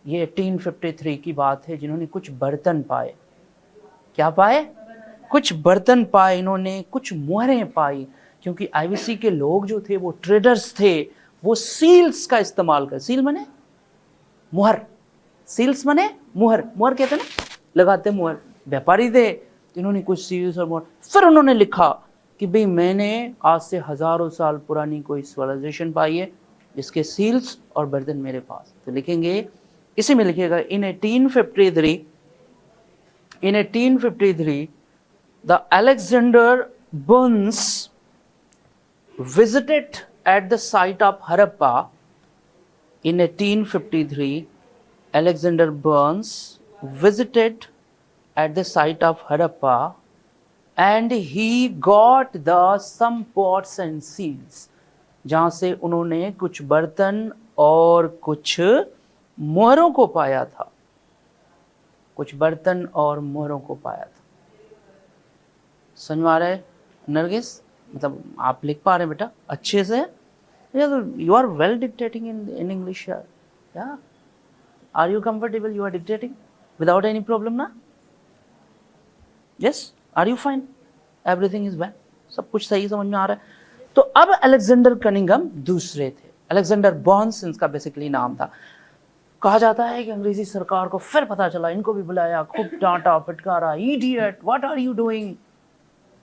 Speaker 1: ये 1853 की बात है, जिन्होंने कुछ बर्तन पाए। क्या पाए? कुछ बर्तन पाए इन्होंने, कुछ मुहरें पाई। क्योंकि आईवीसी के लोग जो थे वो ट्रेडर्स थे, वो सील्स का इस्तेमाल कर, सील माने मुहर, सील्स माने मुहर, मुहर कहते हैं ना, लगाते मुहर, व्यापारी थे। तो इन्होंने कुछ सील्स और मुहर, फिर उन्होंने लिखा कि भाई मैंने आज से हजारों साल पुरानी कोई सिविलाइजेशन पाई है जिसके सील्स और बर्तन मेरे पास। तो लिखेंगे, इसी में लिखिएगा, इन 1853 the Alexander Burns visited at the site of Harappa. In 1853, Alexander Burns visited at the site of Harappa and he got the some pots and seals, जहाँ से उन्होंने कुछ बर्तन और कुछ मोहरों को पाया था, कुछ बर्तन और मोहरों को पाया था। समझ में आ रहा है नरगिस? मतलब आप लिख पा रहे हैं बेटा अच्छे से? You are well dictating in English यार, या are you comfortable? You are dictating without any problem ना? Yes, are you fine? Everything is well, सब कुछ सही समझ में आ रहा है? तो अब अलेक्जेंडर कनिंघम दूसरे थे, अलेक्जेंडर बर्न्स इनका बेसिकली नाम था। कहा जाता है कि अंग्रेजी सरकार को फिर पता चला, इनको भी बुलाया, खूब डांटा फटकारा, idiot, what are you doing,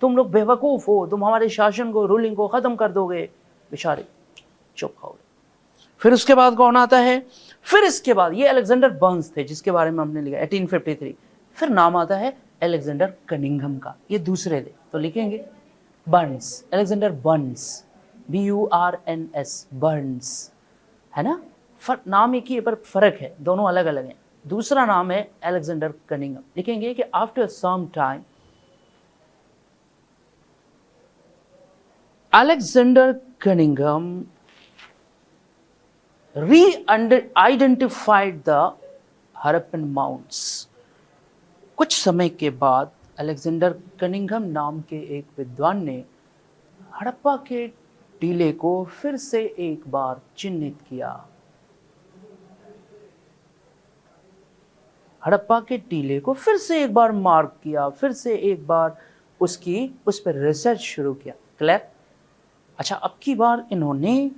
Speaker 1: तुम लोग बेवकूफ हो, तुम हमारे शासन को, रूलिंग को खत्म कर दोगे। बेचारे चुप हो गए। फिर उसके बाद कौन आता है? फिर इसके बाद ये अलेक्जेंडर बर्न्स थे जिसके बारे में हमने लिखा 1853। फिर नाम आता है अलेक्जेंडर कनिंघम का, ये दूसरे थे। तो लिखेंगे Burns, Alexander Burns, BURNS, Burns, है ना। नाम एक ही है पर फर्क है, दोनों अलग अलग हैं। दूसरा नाम है अलेक्जेंडर कनिंघम। लिखेंगे कि after some time Alexander Cunningham reidentified the Harappan mounds. कुछ समय के बाद अलेक्जेंडर कनिंघम नाम के एक विद्वान ने हड़प्पा के टीले को फिर से एक बार चिन्हित किया। हड़प्पा के टीले को फिर से एक बार मार्क किया, फिर से एक बार उस पर रिसर्च शुरू किया। क्लियर? अच्छा, अब की बार इन्होंने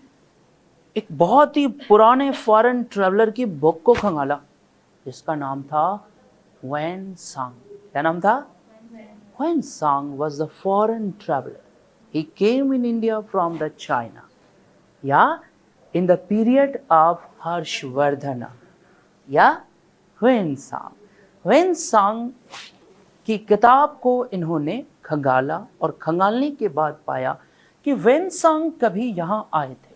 Speaker 1: एक बहुत ही पुराने फॉरेन ट्रैवलर की बुक को खंगाला जिसका नाम था ह्वेन सांग। क्या नाम था? ह्वेन सांग was the foreign traveler. He came in India from the China. या in the period of Harshvardhan या ह्वेन सांग की किताब को इन्होंने खंगाला और खंगालने के बाद पाया कि ह्वेन सांग कभी यहाँ आए थे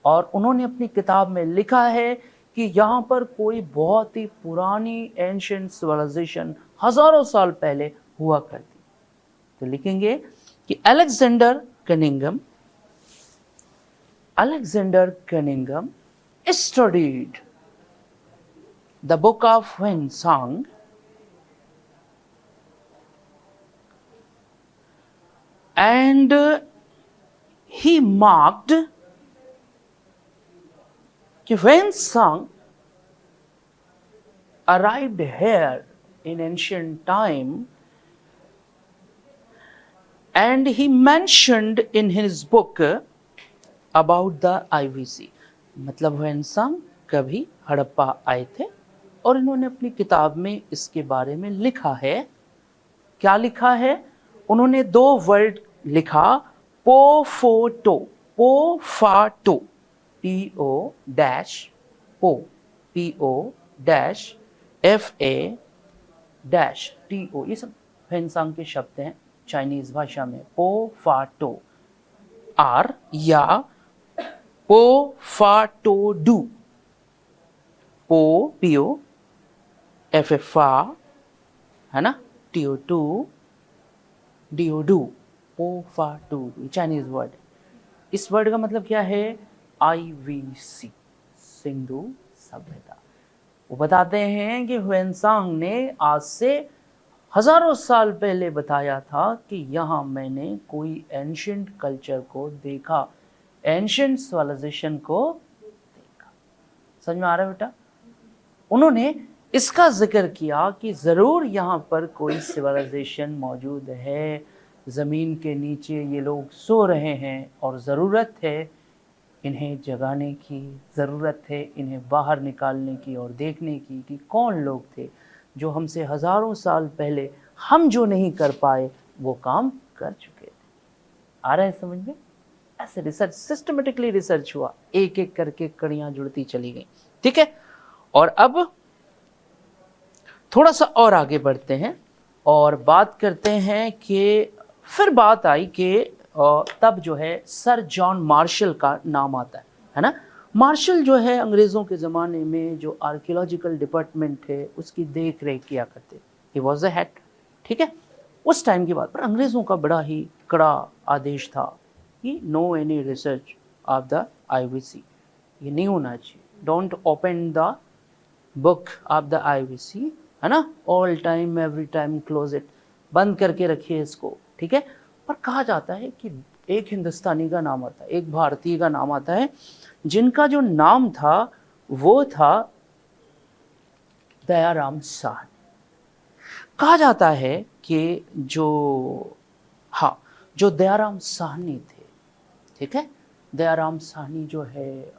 Speaker 1: और उन्होंने अपनी किताब में लिखा है कि यहाँ पर कोई बहुत ही पुरानी एंशिएंट सिविलाइजेशन हजारों साल पहले हुआ करती। तो लिखेंगे कि Alexander Cunningham studied the book of Hiuen Tsang and he marked कि ह्वेन सांग arrived here in ancient time and he mentioned in his book about the IVC। मतलब ह्वेन सांग कभी हड़प्पा आए थे और इन्होंने अपनी किताब में इसके बारे में लिखा है। क्या लिखा है? उन्होंने दो वर्ड लिखा, पोफाटो, PO-FA-TO। ये सब ह्वेन सांग के शब्द हैं चाइनीज भाषा में। पोफाटो आर या पोफाटोडू, PO FFA है ना, TO2 डियोडू, पोफाटू, चाइनीज वर्ड। इस वर्ड का मतलब क्या है? IVC, सिंधु सभ्यता। वो बताते हैं कि ह्वेन सांग ने आज से हजारों साल पहले बताया था कि यहाँ मैंने कोई एंशिएंट कल्चर को देखा, एंशिएंट सिविलाइजेशन को देखा। समझ में आ रहा है बेटा? उन्होंने इसका जिक्र किया कि ज़रूर यहाँ पर कोई सिविलाइजेशन मौजूद है, ज़मीन के नीचे ये लोग सो रहे हैं और ज़रूरत है इन्हें जगाने की, ज़रूरत है इन्हें बाहर निकालने की और देखने की कि कौन लोग थे जो हमसे हज़ारों साल पहले हम जो नहीं कर पाए वो काम कर चुके थे। आ रहा है समझ में? ऐसे रिसर्च, सिस्टमेटिकली रिसर्च हुआ, एक एक करके कड़ियाँ जुड़ती चली गई। ठीक है, और अब थोड़ा सा और आगे बढ़ते हैं और बात करते हैं कि फिर बात आई कि तब जो है सर जॉन मार्शल का नाम आता है ना। मार्शल जो है अंग्रेज़ों के ज़माने में जो आर्कियोलॉजिकल डिपार्टमेंट थे उसकी देख रेख किया करते। He was the head. ठीक है, उस टाइम की बात पर अंग्रेज़ों का बड़ा ही कड़ा आदेश था कि no any research of the IVC, ये नहीं होना चाहिए। Don't open the book of the IVC, है ना, all time every time close it, बंद करके रखिए इसको। ठीक है, पर कहा जाता है कि एक हिंदुस्तानी का नाम आता है, एक भारतीय का नाम आता है, जिनका जो नाम था वो था दयाराम साहनी। कहा जाता है कि जो दयाराम साहनी थे, ठीक है, दयाराम साहनी जो है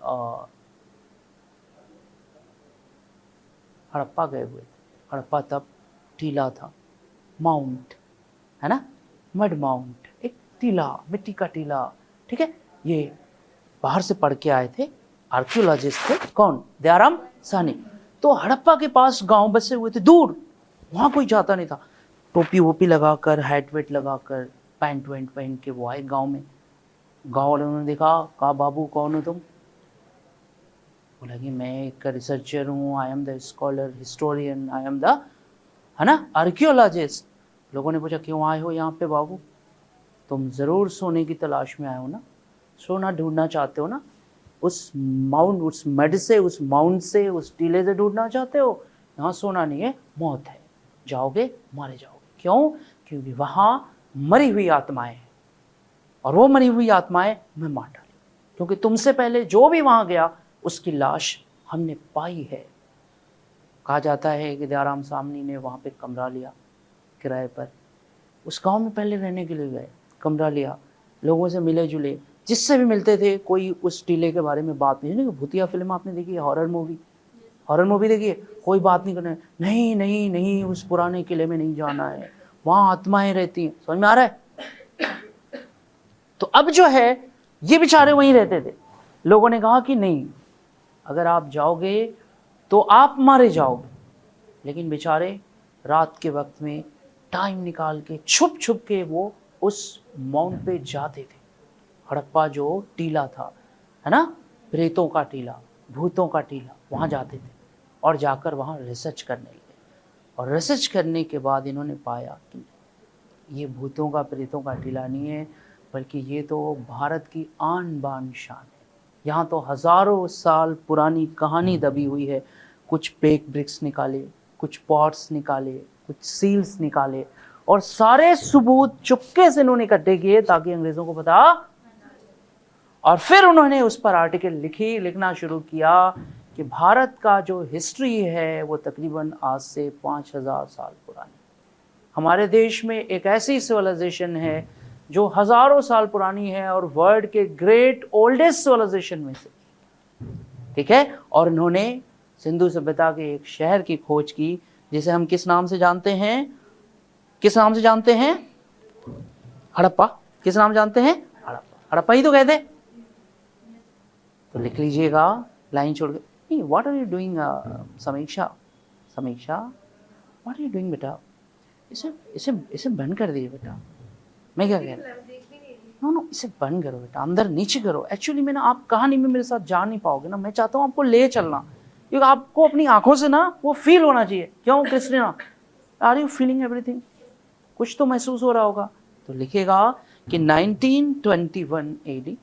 Speaker 1: हड़प्पा गए हुए थे। हड़प्पा तब टीला था, माउंट है ना, मड माउंट, एक टीला, मिट्टी का टीला। ठीक है, ये बाहर से पढ़ के आए थे, आर्कियोलॉजिस्ट थे। कौन? दयाराम साहनी। तो हड़प्पा के पास गांव बसे हुए थे दूर, वहाँ कोई जाता नहीं था। टोपी वोपी लगाकर, हैट वेट लगाकर, पैंट वैंट पहन के वो आए गांव में। गांव वालों ने देखा, कहा बाबू कौन हो तुम? बोला कि मैं एक रिसर्चर हूँ, I am the scholar, historian, I am the, है ना, आर्कियोलॉजिस्ट। लोगों ने पूछा क्यों आए हो यहाँ पे बाबू? तुम ज़रूर सोने की तलाश में आए हो ना, सोना ढूंढना चाहते हो ना, उस माउंट, उस मड से, उस माउंट से, उस टीले से ढूंढना चाहते हो। यहाँ सोना नहीं है, मौत है, जाओगे मारे जाओगे। क्यों? क्योंकि वहाँ मरी हुई आत्माएं हैं, और वो मरी हुई आत्माएं मैं मार डाली, क्योंकि तुमसे पहले जो भी वहाँ गया उसकी लाश हमने पाई है। कहा जाता है कि दयाराम साहनी ने वहाँ पे कमरा लिया किराए पर, उस गांव में पहले रहने के लिए गए, कमरा लिया, लोगों से मिले जुले, जिससे भी मिलते थे कोई उस टीले के बारे में बात नहीं। भूतिया फिल्म आपने देखी है, हॉरर मूवी देखी है, कोई बात नहीं करना, नहीं नहीं नहीं, उस पुराने किले में नहीं जाना है, वहाँ आत्माएं रहती हैं। समझ में आ रहा है? तो अब जो है ये बेचारे वहीं रहते थे। लोगों ने कहा कि नहीं, अगर आप जाओगे तो आप मारे जाओगे। लेकिन बेचारे रात के वक्त में टाइम निकाल के छुप छुप के वो उस माउंट पे जाते थे। हड़प्पा जो टीला था, है ना, प्रेतों का टीला, भूतों का टीला, वहाँ जाते थे और जाकर वहाँ रिसर्च करने लगे। और रिसर्च करने के बाद इन्होंने पाया कि ये भूतों का, प्रेतों का टीला नहीं है, बल्कि ये तो भारत की आन बान शान है। यहाँ तो हज़ारों साल पुरानी कहानी दबी हुई है। कुछ पेक ब्रिक्स निकाले, कुछ पॉट्स निकाले, कुछ सील्स निकाले, और सारे सबूत चुपके से इन्होंने इकट्ठे किए ताकि अंग्रेज़ों को पता। और फिर उन्होंने उस पर आर्टिकल लिखना शुरू किया कि भारत का जो हिस्ट्री है वो तकरीबन आज से 5000 साल पुरानी। हमारे देश में एक ऐसी सिविलाइजेशन है जो हज़ारों साल पुरानी है और वर्ल्ड के ग्रेट ओल्डेस्ट सिविलाइजेशन में से, ठीक है। और इन्होंने सिंधु सभ्यता के एक शहर की खोज की जिसे हम किस नाम से जानते हैं? किस नाम से जानते हैं? हड़प्पा। किस नाम जानते हैं? हड़प्पा। हड़प्पा ही तो कहते। तो लिख लीजिएगा लाइन छोड़ के। व्हाट आर यू डूइंग समीक्षा? समीक्षा, व्हाट आर यू डूइंग बेटा? इसे इसे इसे बंद कर दीजिए बेटा। मैं क्या कह रहा हूँ? नो, इसे बंद करो बेटा, अंदर नीचे करो। एक्चुअली मैं ना, आप कहानी में मेरे साथ जा नहीं पाओगे ना, मैं चाहता हूँ आपको ले चलना, क्योंकि आपको अपनी आंखों से ना वो फील होना चाहिए। क्यों Christina, are you feeling everything? कुछ तो महसूस हो रहा होगा। तो लिखेगा कि 1921 AD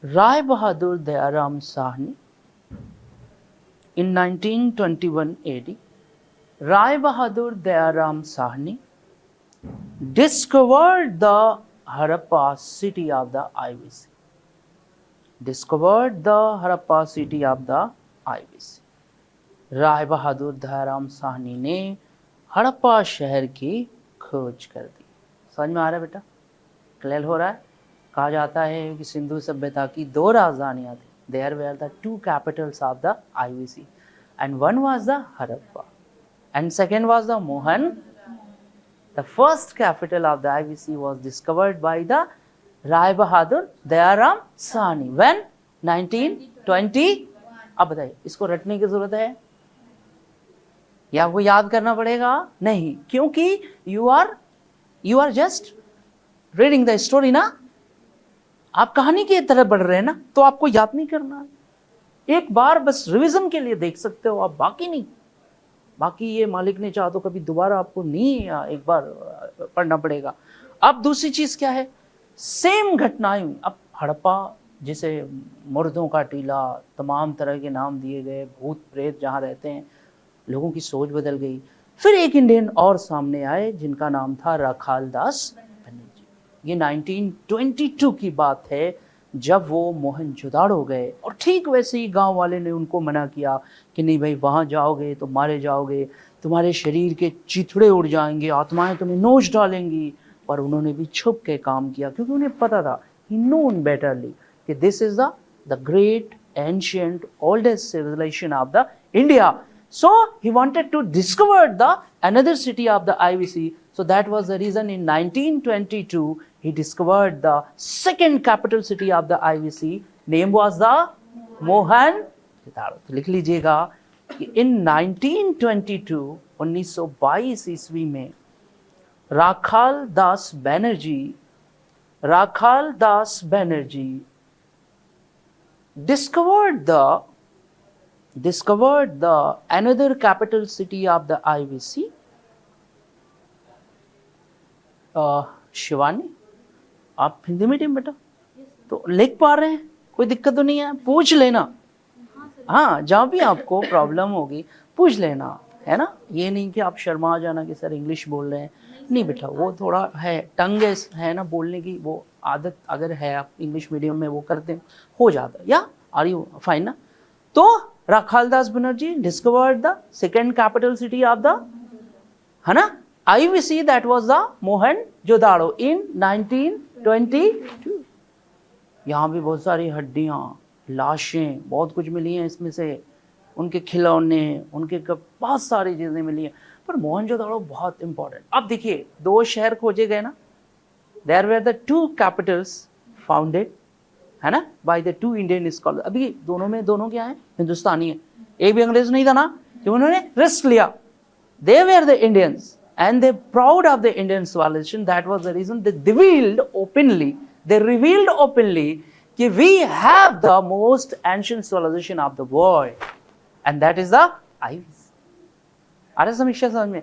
Speaker 1: Rai Bahadur Dayaram Sahni, in 1921 AD Rai Bahadur Dayaram Sahni discovered the Harappa city of the IVC. Discovered the Harappa city of the IVC. Rai Bahadur Dayaram Sahni ने हड़प्पा शहर की खोज कर दी। समझ में आ रहा है बेटा? क्लियर हो रहा है? कहा जाता है कि सिंधु सभ्यता की 2 राजधानियां थी। There were the 2 capitals of the IVC, and one was the Harappa and second was the Mohan. The first capital of the IVC was discovered by the Rai Bahadur Dayaram Sahni when 1920। अब बताइए, इसको रटने की जरूरत है या आपको याद करना पड़ेगा? नहीं, क्योंकि you are just reading the story ना, आप कहानी की तरफ बढ़ रहे हैं ना, तो आपको याद नहीं करना। एक बार बस रिवीजन के लिए देख सकते हो आप, बाकी नहीं। बाकी ये मालिक ने चाहा तो कभी दोबारा आपको नहीं एक बार पढ़ना पड़ेगा। अब दूसरी चीज क्या है? सेम घटनाएं हुई। अब हड़प्पा, जिसे मुर्दों का टीला, तमाम तरह के नाम दिए गए, भूत प्रेत जहाँ रहते हैं, लोगों की सोच बदल गई। फिर एक इंडियन और सामने आए जिनका नाम था राखाल दास बनर्जी। ये 1922 की बात है, जब वो मोहनजोदाड़ो गए और ठीक वैसे ही गांव वाले ने उनको मना किया कि नहीं भाई, वहाँ जाओगे तो मारे जाओगे, तुम्हारे शरीर के चिथड़े उड़ जाएंगे, आत्माएं तुम्हें नोच डालेंगी। पर उन्होंने भी छुप के काम किया, क्योंकि उन्हें पता था, he known betterly, that this is the great ancient oldest civilisation of the India. So he wanted to discover the another city of the IVC. So that was the reason in 1922 he discovered the second capital city of the IVC. Name was the Mohenjo-daro. तो लिख लीजिएगा कि in 1922 1922 ईस्वी में राखाल दास Banerjee discovered the another capital city of the IVC? Shivani, आप Hindi medium बेटा तो लिख पा रहे हैं, कोई दिक्कत तो नहीं है, पूछ लेना। हाँ, जहाँ भी आपको प्रॉब्लम होगी पूछ लेना, है ना। ये नहीं कि आप शर्मा जाना कि सर इंग्लिश बोल रहे हैं, नहीं बेटा, वो थोड़ा है टंग है ना बोलने की, वो आदत अगर है, आप इंग्लिश मीडियम में वो करते हो जाता। या आर यू फाइन ना। तो Rakhaldas Banerjee discovered the second capital city of the, है ना, IVC, that was the Mohenjodaro in 1922। यहाँ भी बहुत सारी हड्डियाँ, लाशें, बहुत कुछ मिली हैं इसमें से, उनके खिलौने, उनके बहुत सारी चीज़ें मिली हैं, पर मोहनजोदाड़ो बहुत इंपॉर्टेंट। अब देखिए, 2 शहर खोजे गए ना, there were the 2 capitals founded, है ना, बाय द 2 इंडियन स्कॉलर। अभी दोनों क्या है, हिंदुस्तानी है, एक भी अंग्रेज नहीं था ना, कि उन्होंने रिस्क लिया। They were the Indians and they proud of the Indian civilization. That was the reason they revealed openly कि we have the most ancient civilization of the world, and that is the IVC। आ रहा समीक्षा समझ में।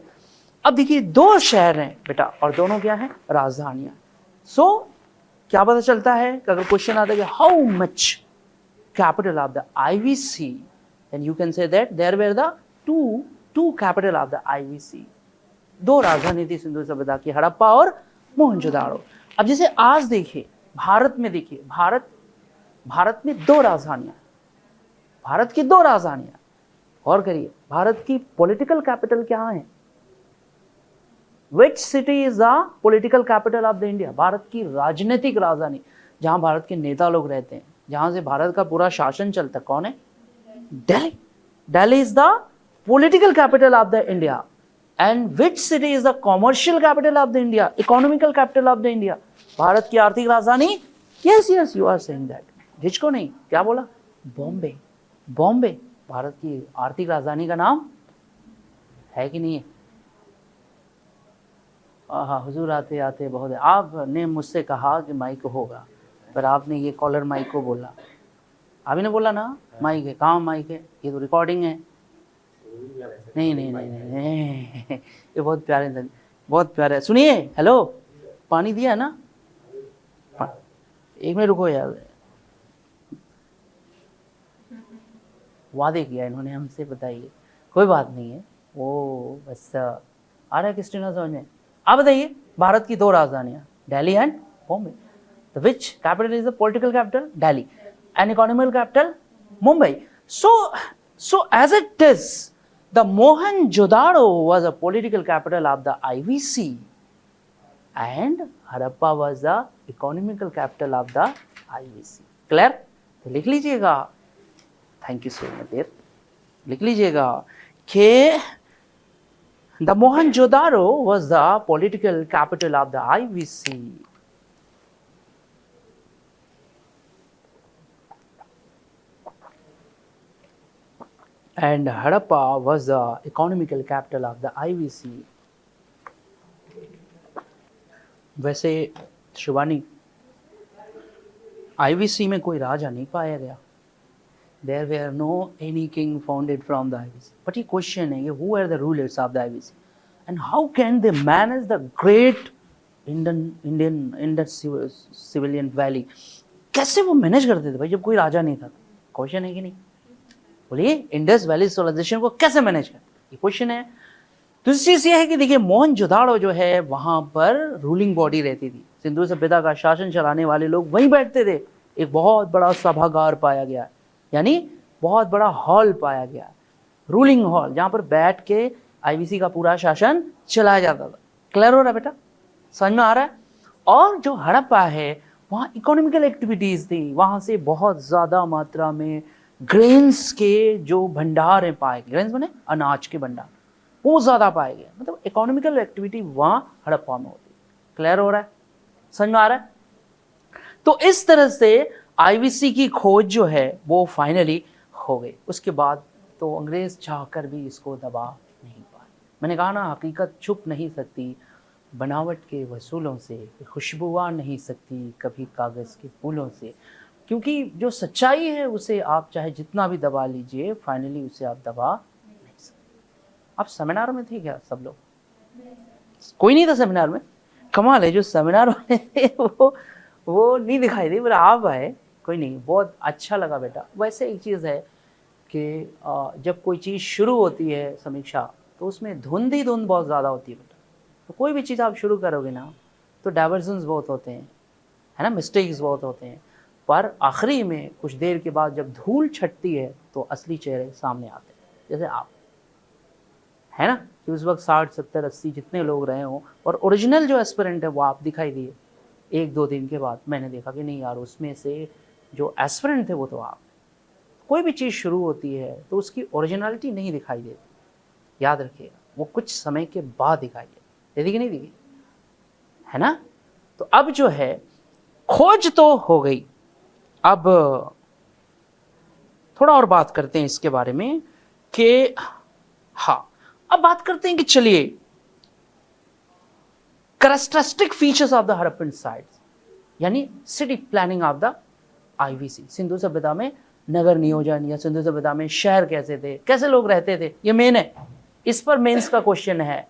Speaker 1: अब देखिए, 2 शहर हैं बेटा, और दोनों क्या हैं, राजधानियां। सो क्या पता चलता है कि अगर क्वेश्चन आता है कि how much capital of the IVC, then you can say that there were the two capital of the IVC। 2 राजधानी थी सिंधु सभ्यता की, हड़प्पा और मोहनजोदाड़ो। अब जैसे आज देखिए, भारत में देखिए, भारत में 2 राजधानियां, भारत की 2 राजधानियां। और करिए, भारत की पॉलिटिकल कैपिटल क्या है? Which city is the political capital of the India? Bharat की राजनीतिक राजधानी, जहां भारत के नेता लोग रहते हैं, जहां से भारत का पूरा शासन चलता है, कौन है? Delhi. Delhi is the political capital of the India. And which city is the commercial capital of the India, economical capital of the India? Bharat की आर्थिक राजधानी? Yes, you are saying that। जिसको नहीं, क्या बोला? बॉम्बे भारत की आर्थिक राजधानी का नाम है कि नहीं है? हाँ, हुजूर आते आते बहुत है। आपने मुझसे कहा कि माइक होगा, पर आपने ये कॉलर माइक को बोला, अभी ने बोला ना माइक है, कहाँ माइक है? ये तो रिकॉर्डिंग है। नहीं, ये बहुत प्यारे है। सुनिए, हेलो, पानी दिया है ना? 1 मिनट रुको यार, वादे किया इन्होंने हमसे, बताइए। कोई बात नहीं है, वो बस आ रहा है क्रिस्टीना समझ में। आप बताइए, भारत की 2 राजधानियां, Delhi and Bombay. The which capital is the political capital? Delhi. And economical capital? Mumbai. So as it is, the Mohenjo-daro was a political capital of the IVC, and Harappa was the economical capital of the IVC। Clear? तो लिख लीजिएगा, thank you so much there, लिख लीजिएगा कि the Mohenjo-daro was the political capital of the IVC, and Harappa was the economical capital of the IVC। वैसे Shivani, IVC में कोई राजा नहीं पाया गया। There were no any king founded from the IVC। But ये क्वेश्चन है कि who are the rulers of the IVC and how can they manage the great Indian civilian valley? कैसे वो मैनेज करते थे भाई, जब कोई राजा नहीं था? क्वेश्चन है कि नहीं? बोलिए, इंडस वैली सिविलाइजेशन को कैसे मैनेज कर, ये क्वेश्चन है। दूसरी चीज ये है कि देखिए, मोहनजोदाड़ो जो है, वहां पर रूलिंग बॉडी रहती थी, सिंधु सभ्यता का शासन चलाने वाले लोग वहीं बैठते थे। एक बहुत बड़ा सभागार पाया गया, यानी बहुत बड़ा हॉल पाया गया, रूलिंग हॉल, जहां पर बैठ के IVC का पूरा शासन चलाया जाता था। क्लियर हो रहा है बेटा, समझ में आ रहा है? और जो हड़प्पा है, वहां इकोनॉमिकल एक्टिविटीज थी, वहां से बहुत ज्यादा मात्रा में ग्रेन्स के जो भंडार हैं पाए गए, ग्रेन्स बने अनाज के भंडार, वो ज्यादा पाए गए। मतलब इकोनॉमिकल एक्टिविटी वहां हड़प्पा में होती। क्लियर हो रहा है, समझ में आ रहा है? तो इस तरह से IVC की खोज जो है वो फाइनली हो गई। उसके बाद तो अंग्रेज चाहकर भी इसको दबा नहीं पाए। मैंने कहा ना, हकीकत छुप नहीं सकती बनावट के वसूलों से, खुशबू आ नहीं सकती कभी कागज के फूलों से। क्योंकि जो सच्चाई है उसे आप चाहे जितना भी दबा लीजिए, फाइनली उसे आप दबा नहीं सकते। आप सेमिनार में थे क्या सब लोग? कोई नहीं था सेमिनार में? कमाल है, जो सेमिनार वाले थे वो नहीं दिखाई दी, पर आप आए, कोई नहीं, बहुत अच्छा लगा बेटा। वैसे एक चीज़ है कि जब कोई चीज़ शुरू होती है समीक्षा, तो उसमें धुंध ही धुंध बहुत ज़्यादा होती है बेटा। तो कोई भी चीज़ आप शुरू करोगे ना, तो डाइवर्जन्स बहुत होते हैं, है ना, मिस्टेक्स बहुत होते हैं, पर आखिरी में कुछ देर के बाद जब धूल छटती है तो असली चेहरे सामने आते हैं। जैसे आप, है ना, कि उस वक्त 60 70 80 जितने लोग रहे हों, और ओरिजिनल जो एस्पिरेंट है वो आप दिखाई दिए। 1-2 दिन के बाद मैंने देखा कि नहीं यार, उसमें से जो एस्पिरेंट थे वो तो आप। कोई भी चीज़ शुरू होती है तो उसकी ओरिजिनलिटी नहीं दिखाई देती, याद रखिएगा, वो कुछ समय के बाद दिखाई देती कि नहीं दिखी, है ना। तो अब जो है, खोज तो हो गई, अब थोड़ा और बात करते हैं इसके बारे में कि हाँ, अब बात करते हैं कि चलिए characteristic features of the Harappan sites, यानी city planning of the IVC. Sindhu सभ्यता में नगर नियोजन या सिंधु सभ्यता में शहर कैसे थे, कैसे लोग रहते थे, ये मेन है। इस पर मेंस का क्वेश्चन है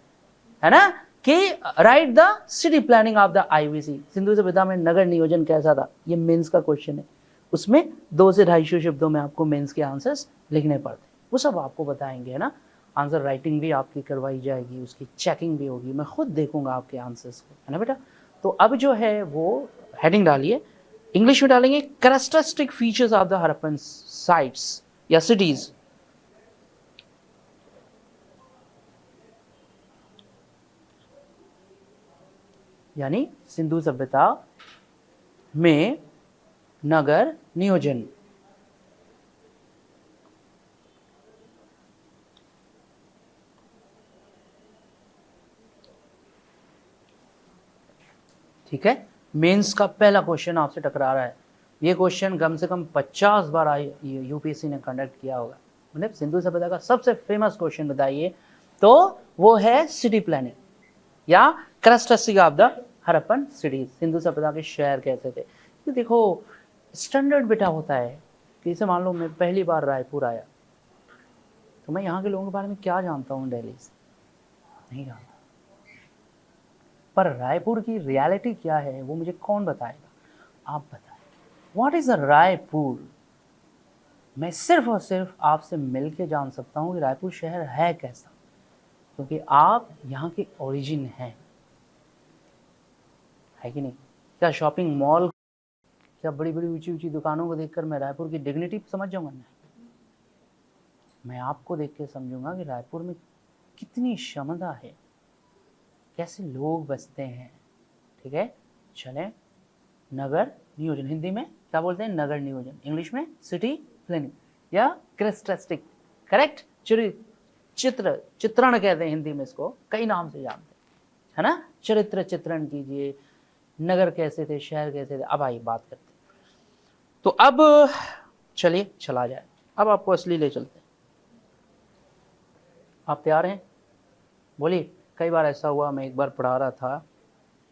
Speaker 1: ना, कि right the city planning of the IVC. Sindhu सभ्यता में नगर नियोजन कैसा था, ये मेंस का क्वेश्चन है। उसमें 200 से 250 शब्दों में आपको मेंस के आंसर्स लिखने पड़ते, वो सब आपको बताएंगे, है ना। आंसर राइटिंग भी आपकी करवाई जाएगी, उसकी चेकिंग भी होगी, मैं खुद देखूंगा आपके आंसर्स को, है ना बेटा। तो अब जो है वो हेडिंग डालिए, इंग्लिश में डालेंगे characteristic features of the Harappan sites या सिटीज। यानी सिंधु सभ्यता में नगर नियोजन। ठीक है, मेंस का पहला क्वेश्चन आपसे टकरा रहा है। ये क्वेश्चन कम से कम 50 बार यूपीएससी ने कंडक्ट किया होगा। मतलब सिंधु सभ्यता का सबसे फेमस क्वेश्चन बताइए, तो वो है सिटी प्लानिंग या characteristic of the Harappan cities. Sindhu सभ्यता के शहर कैसे थे। तो देखो, स्टैंडर्ड बेटा होता है कि जैसे मान लो मैं पहली बार रायपुर आया, तो मैं यहाँ के लोगों के बारे में क्या जानता हूँ दिल्ली से, नहीं जानता। पर रायपुर की रियलिटी क्या है वो मुझे कौन बताएगा, आप बताएं। What is a Raipur. मैं सिर्फ और सिर्फ आपसे मिल के जान सकता हूँ कि रायपुर शहर है कैसा, क्योंकि आप यहाँ के ओरिजिन हैं, है कि नहीं। क्या शॉपिंग मॉल, क्या बड़ी बड़ी ऊंची ऊंची दुकानों को देखकर मैं रायपुर की डिग्निटी समझ जाऊंगा? नहीं, मैं आपको देख के समझूंगा कि रायपुर में कितनी क्षमता है, कैसे लोग बसते हैं। ठीक है, चलें। नगर नियोजन हिंदी में क्या बोलते हैं, नगर नियोजन, इंग्लिश में सिटी प्लानिंग या कैरेक्टरिस्टिक, करेक्ट। चित्रण कहते हैं हिंदी में, इसको कई नाम से जानते हैं, है ना। चरित्र चित्रण कीजिए, नगर कैसे थे, शहर कैसे थे। अब आइए बात करते हैं। तो अब चलिए चला जाए, अब आपको असली ले चलते हैं। आप तैयार हैं? बोलिए। कई बार ऐसा हुआ, मैं एक बार पढ़ा रहा था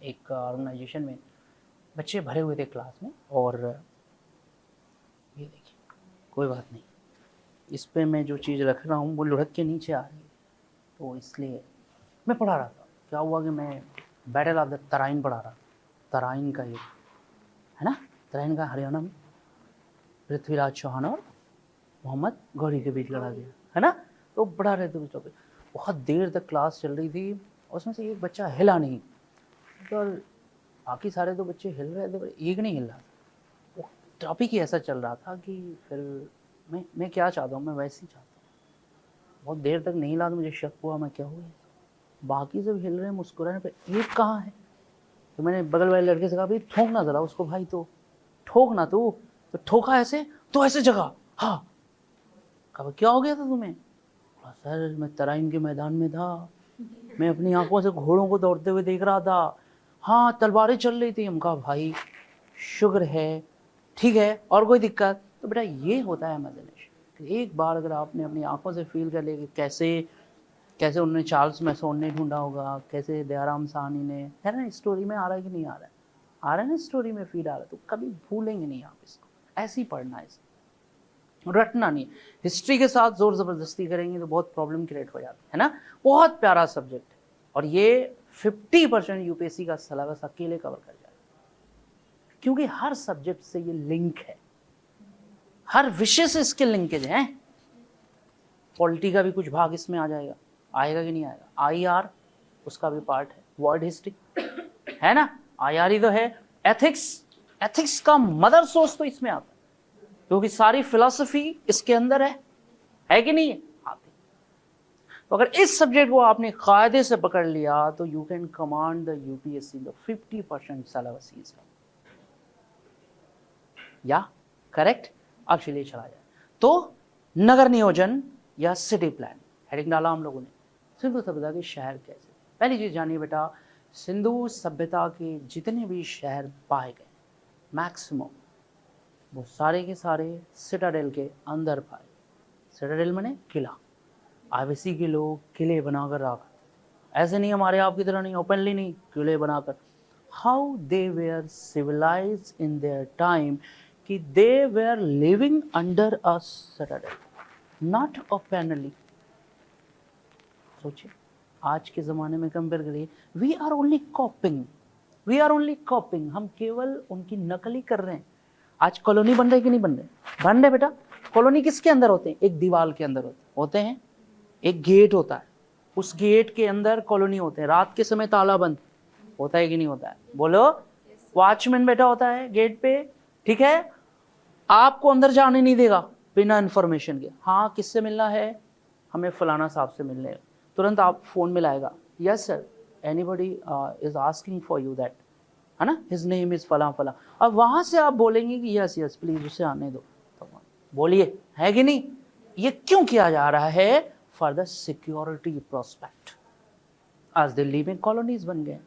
Speaker 1: एक ऑर्गेनाइजेशन में, बच्चे भरे हुए थे क्लास में, और ये देखिए, कोई बात नहीं, इस पे मैं जो चीज़ रख रहा हूँ वो लुढ़क के नीचे आ रही है, तो इसलिए मैं पढ़ा रहा था। क्या हुआ कि मैं बैटल ऑफ द तराइन पढ़ा रहा था। तराइन का ये है ना, तराइन का हरियाणा में पृथ्वीराज चौहान और मोहम्मद गौरी के बीच लड़ा गया, है ना। तो पढ़ा रहे थे उस टॉपिक, बहुत देर तक क्लास चल रही थी, उसमें से एक बच्चा हिला नहीं, तो बाकी सारे तो बच्चे हिल रहे थे, पर एक नहीं हिल रहा था। वो टॉपिक ही ऐसा चल रहा था कि फिर मैं क्या चाहता हूँ, मैं वैसे ही चाहता हूँ। बहुत देर तक नहीं हिला तो मुझे शक हुआ, मैं क्या हुआ, बाकी सब हिल रहे हैं मुस्कुराने पे, एक कहाँ है। तो मैंने बगल वाले लड़के से कहा, भाई ठोकना ज़रा उसको, भाई तो ठोकना तो ठोका ऐसे, तो ऐसे जगह, हाँ। कहा क्या हो गया था तुम्हें? सर मैं तराइन के मैदान में था, मैं अपनी आंखों से घोड़ों को दौड़ते हुए देख रहा था, हाँ तलवारें चल रही थी। हम कहा भाई शुक्र है, ठीक है, और कोई दिक्कत? तो बेटा ये होता है इमेजिनेशन। एक बार अगर आपने अपनी आंखों से फील कर लिया कि कैसे कैसे उन्होंने चार्ल्स मैसोन ने ढूंढा होगा, कैसे दयाराम साहनी ने, है ना, स्टोरी में आ रहा है कि नहीं आ रहा है, आ रहा है ना, स्टोरी में फील आ रहा है, तो कभी भूलेंगे नहीं आप इसको। ऐसे ही पढ़ना है, रटना नहीं। हिस्ट्री के साथ जोर जबरदस्ती करेंगे तो बहुत प्रॉब्लम क्रिएट हो जाती है ना। बहुत प्यारा सब्जेक्ट है और ये 50% यूपीएससी का सिलेबस अकेले कवर कर जाएगा, क्योंकि हर सब्जेक्ट से ये लिंक है, हर विषय से इसके लिंकेज है। पॉलिटी का भी कुछ भाग इसमें आ जाएगा, आएगा कि नहीं आएगा। आईआर उसका भी पार्ट है, वर्ल्ड हिस्ट्री है ना, आईआर ही तो है। एथिक्स का मदर सोर्स तो इसमें आता है, क्योंकि सारी फिलॉसफी इसके अंदर है कि नहीं है, आती। तो अगर इस सब्जेक्ट को आपने कायदे से पकड़ लिया तो you can command the UPSC the 50% syllabus is या करेक्ट। अब चलिए चला जाए तो नगर नियोजन या सिटी प्लान, हेडिंग डाला हम लोगों ने। सिंधु सभ्यता के शहर कैसे, पहली चीज जानिए बेटा, सिंधु सभ्यता के जितने भी शहर पाए गए मैक्सिमम वो सारे के सारे सिटाडेल के अंदर पाए। सिटाडेल माने किला, आदिवासी के लोग किले बनाकर रखा, ऐसे नहीं हमारे आपकी तरह नहीं, ओपनली नहीं, किले बनाकर। How they were civilise in their time, कि they were living under a citadel, not openly. सोचिए आज के ज़माने में कंपेयर करिए, वी आर ओनली कॉपिंग, हम केवल उनकी नकल ही कर रहे हैं। आज कॉलोनी बन रहे कि नहीं बन रहे बेटा। कॉलोनी किसके अंदर होते हैं, एक दीवार के अंदर होते हैं, एक गेट होता है, उस गेट के अंदर कॉलोनी होते हैं। रात के समय ताला बंद होता है कि नहीं होता है, बोलो। वॉचमैन बैठा होता है गेट पे, ठीक है, आपको अंदर जाने नहीं देगा बिना इंफॉर्मेशन के। हाँ किससे मिलना है, हमें फलाना साहब से मिलने है, तुरंत आप फोन में लाएगा, yes sir anybody is asking for you that, है ना, हिज नेम इज फला फला। अब वहां से आप बोलेंगे कि यस यस प्लीज उसे आने दो, तो बोलिए है कि नहीं। ये क्यों किया जा रहा है, फॉर द सिक्योरिटी प्रोस्पेक्ट। आज दिल्ली में कॉलोनीज बन गए,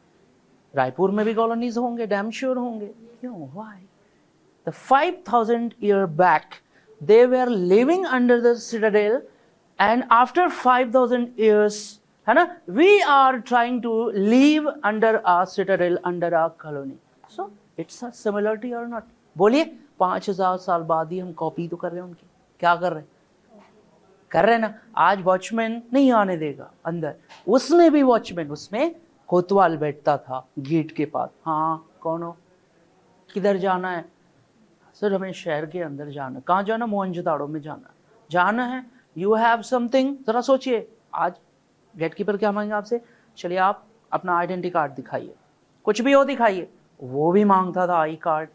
Speaker 1: रायपुर में भी कॉलोनीज होंगे, डैम श्योर होंगे। क्यों, why? The 5000 year back they were living under the citadel, and after 5000 years, है ना, we are trying to live under our citadel, under our colony. So it's a similarity or not? बोलिए 5000 साल बाद ही हम copy तो कर रहे हैं उनकी, क्या कर रहे हैं ना। आज वॉचमैन नहीं आने देगा अंदर, उसमें भी वॉचमैन, उसमें कोतवाल बैठता था गेट के पास। हाँ कौन हो, किधर जाना है सर, हमें शहर के अंदर जाना। कहाँ जाना, मोहनजोदाड़ो में जाना है। यू हैव समथिंग, जरा सोचिए। आज गेट कीपर क्या मांगेगा आपसे, चलिए आप अपना आइडेंटिटी कार्ड दिखाइए, कुछ भी हो दिखाइए। वो भी मांगता था आई कार्ड।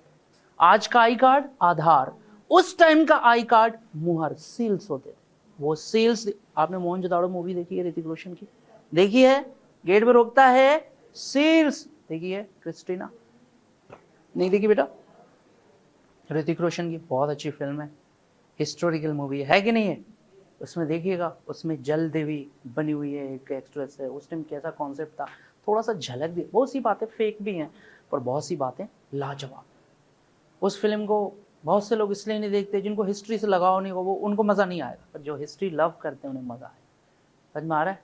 Speaker 1: आज का आई कार्ड आधार, उस टाइम का आई कार्ड मुहर, सील्स होते थे। वो सील्स, आपने मोहनजोदाड़ो मूवी देखी है ऋतिक रोशन की, देखी है, गेट पे रोकता है, सील्स देखी है, क्रिस्टीना नहीं देखी बेटा, ऋतिक रोशन की बहुत अच्छी फिल्म है, हिस्टोरिकल मूवी है कि नहीं है। उसमें देखिएगा, उसमें जल देवी बनी हुई है, एक एक्ट्रेस है, उस टाइम कैसा कॉन्सेप्ट था, थोड़ा सा झलक दी। बहुत सी बातें फेक भी हैं पर बहुत सी बातें लाजवाब। उस फिल्म को बहुत से लोग इसलिए नहीं देखते जिनको हिस्ट्री से लगाव नहीं हो, वो उनको मज़ा नहीं आएगा, पर जो हिस्ट्री लव करते हैं उन्हें मज़ा आएगा। समझ में आ रहा है।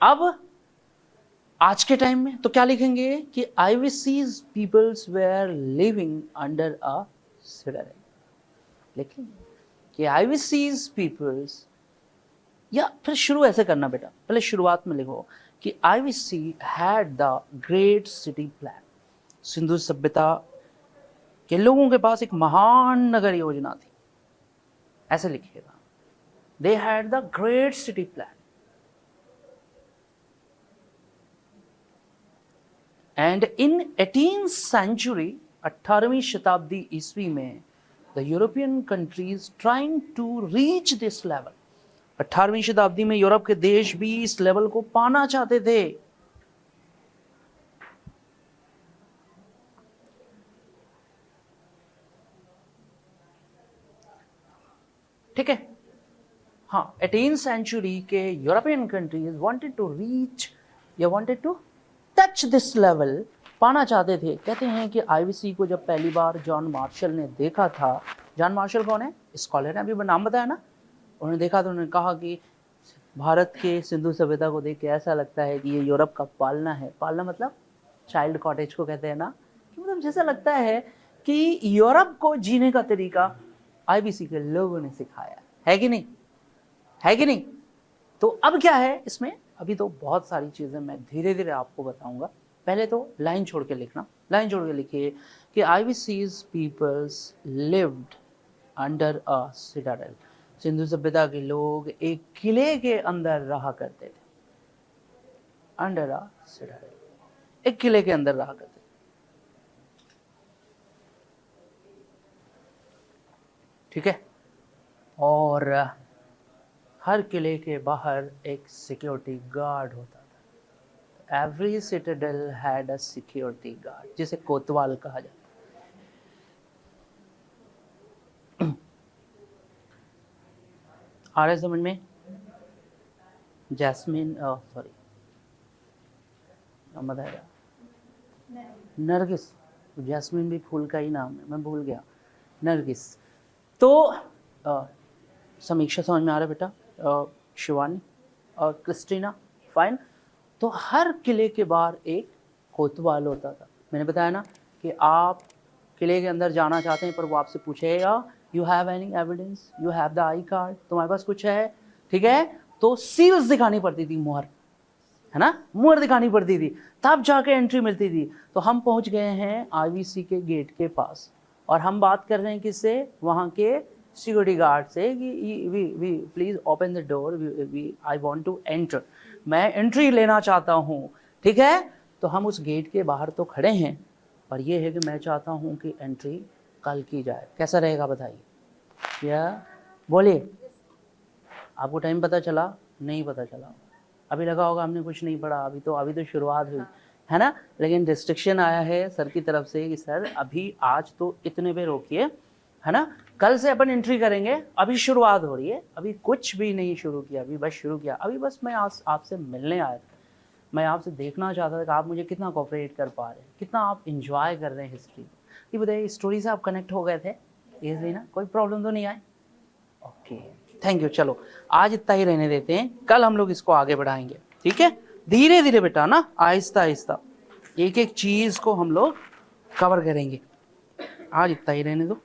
Speaker 1: अब आज के टाइम में तो क्या लिखेंगे कि IVCs peoples were living under a citadel, लिखेंगे कि आईवीसीज पीपल्स, या फिर शुरू ऐसे करना बेटा, पहले शुरुआत में लिखो कि IVC had the great city plan. Sindhu सभ्यता के लोगों के पास एक महान नगर योजना थी, ऐसे लिखिएगा, they had the great city plan. And in 18th century, 18वीं शताब्दी ईस्वी में, the European countries trying to reach this level. 18वीं शताब्दी में यूरोप के देश भी इस लेवल को पाना चाहते थे। ठीक है, हाँ, 18th century के European countries wanted to reach या wanted to touch this level, पाना चाहते थे। कहते हैं कि आईवीसी को जब पहली बार जॉन मार्शल ने देखा था, जॉन मार्शल कौन है, स्कॉलर है, अभी नाम बताया ना, उन्होंने देखा तो उन्होंने कहा कि भारत के सिंधु सभ्यता को देख के ऐसा लगता है कि ये यूरोप का पालना है। पालना मतलब चाइल्ड कॉटेज को कहते हैं ना, कि मतलब जैसा लगता है कि यूरोप को जीने का तरीका आईबीसी के लोगों ने सिखाया है कि नहीं, है कि नहीं। तो अब क्या है इसमें, अभी तो बहुत सारी चीज़ें मैं धीरे धीरे आपको बताऊंगा। पहले तो लाइन छोड़ के लिखना, लाइन छोड़ के लिखिए कि IVCs peoples lived under a citadel. Sindhu सभ्यता के लोग एक किले के अंदर रहा करते थे, अंडर अ सिटाडेल, एक किले के अंदर रहा करते थे। ठीक है, और हर किले के बाहर एक सिक्योरिटी गार्ड होता था। Every Citadel had a security guard, जिसे कोतवाल कहा जाता है। आ रहा है समझ में? जैस्मिन, सॉरी बताया नरगिस, जैस्मिन भी फूल का ही नाम है, मैं भूल गया, नरगिस। तो समीक्षा समझ में आ रहा है बेटा? शिवानी और क्रिस्टीना, फाइन। तो हर किले के बाहर एक कोतवाल होता था। मैंने बताया ना कि आप किले के अंदर जाना चाहते हैं, पर वो आपसे पूछेगा you have any evidence, you have the I card, तुम्हारे पास कुछ है, ठीक है। तो सील्स दिखानी पड़ती थी, मुहर, है ना, मुहर दिखानी पड़ती थी, तब जाके एंट्री मिलती थी। तो हम पहुंच गए हैं आईबीसी के गेट के पास, और हम बात कर रहे हैं किससे? वहाँ के सिक्योरिटी गार्ड से कि we please open the door, I want to enter, मैं एंट्री लेना चाहता हूँ, ठीक है। तो हम उस गेट के बाहर तो खड़े हैं, पर यह है कि मैं चाहता हूँ कि एंट्री कल की जाए। कैसा रहेगा बताइए? क्या बोलिए? आपको टाइम पता चला? नहीं पता चला, अभी लगा होगा हमने कुछ नहीं पढ़ा, अभी तो शुरुआत हुई है ना। लेकिन रिस्ट्रिक्शन आया है सर की तरफ से कि सर अभी आज तो इतने पे रोकिए, है ना, कल से अपन एंट्री करेंगे, अभी शुरुआत हो रही है, अभी कुछ भी नहीं शुरू किया, अभी बस शुरू किया, अभी बस मैं आपसे मिलने आया था, मैं आपसे देखना चाहता था कि आप मुझे कितना कोऑपरेट कर पा रहे हैं, कितना आप इंजॉय कर रहे हैं हिस्ट्री। ये बताइए, स्टोरी से आप कनेक्ट हो गए थे इजीली ना, कोई प्रॉब्लम तो नहीं आई? Okay, thank you. चलो आज इतना ही रहने देते हैं, कल हम लोग इसको आगे बढ़ाएंगे, ठीक है। धीरे धीरे बेटा ना, आहिस्ता आहिस्ता एक एक चीज को हम लोग कवर करेंगे। आज इतना ही रहने दो।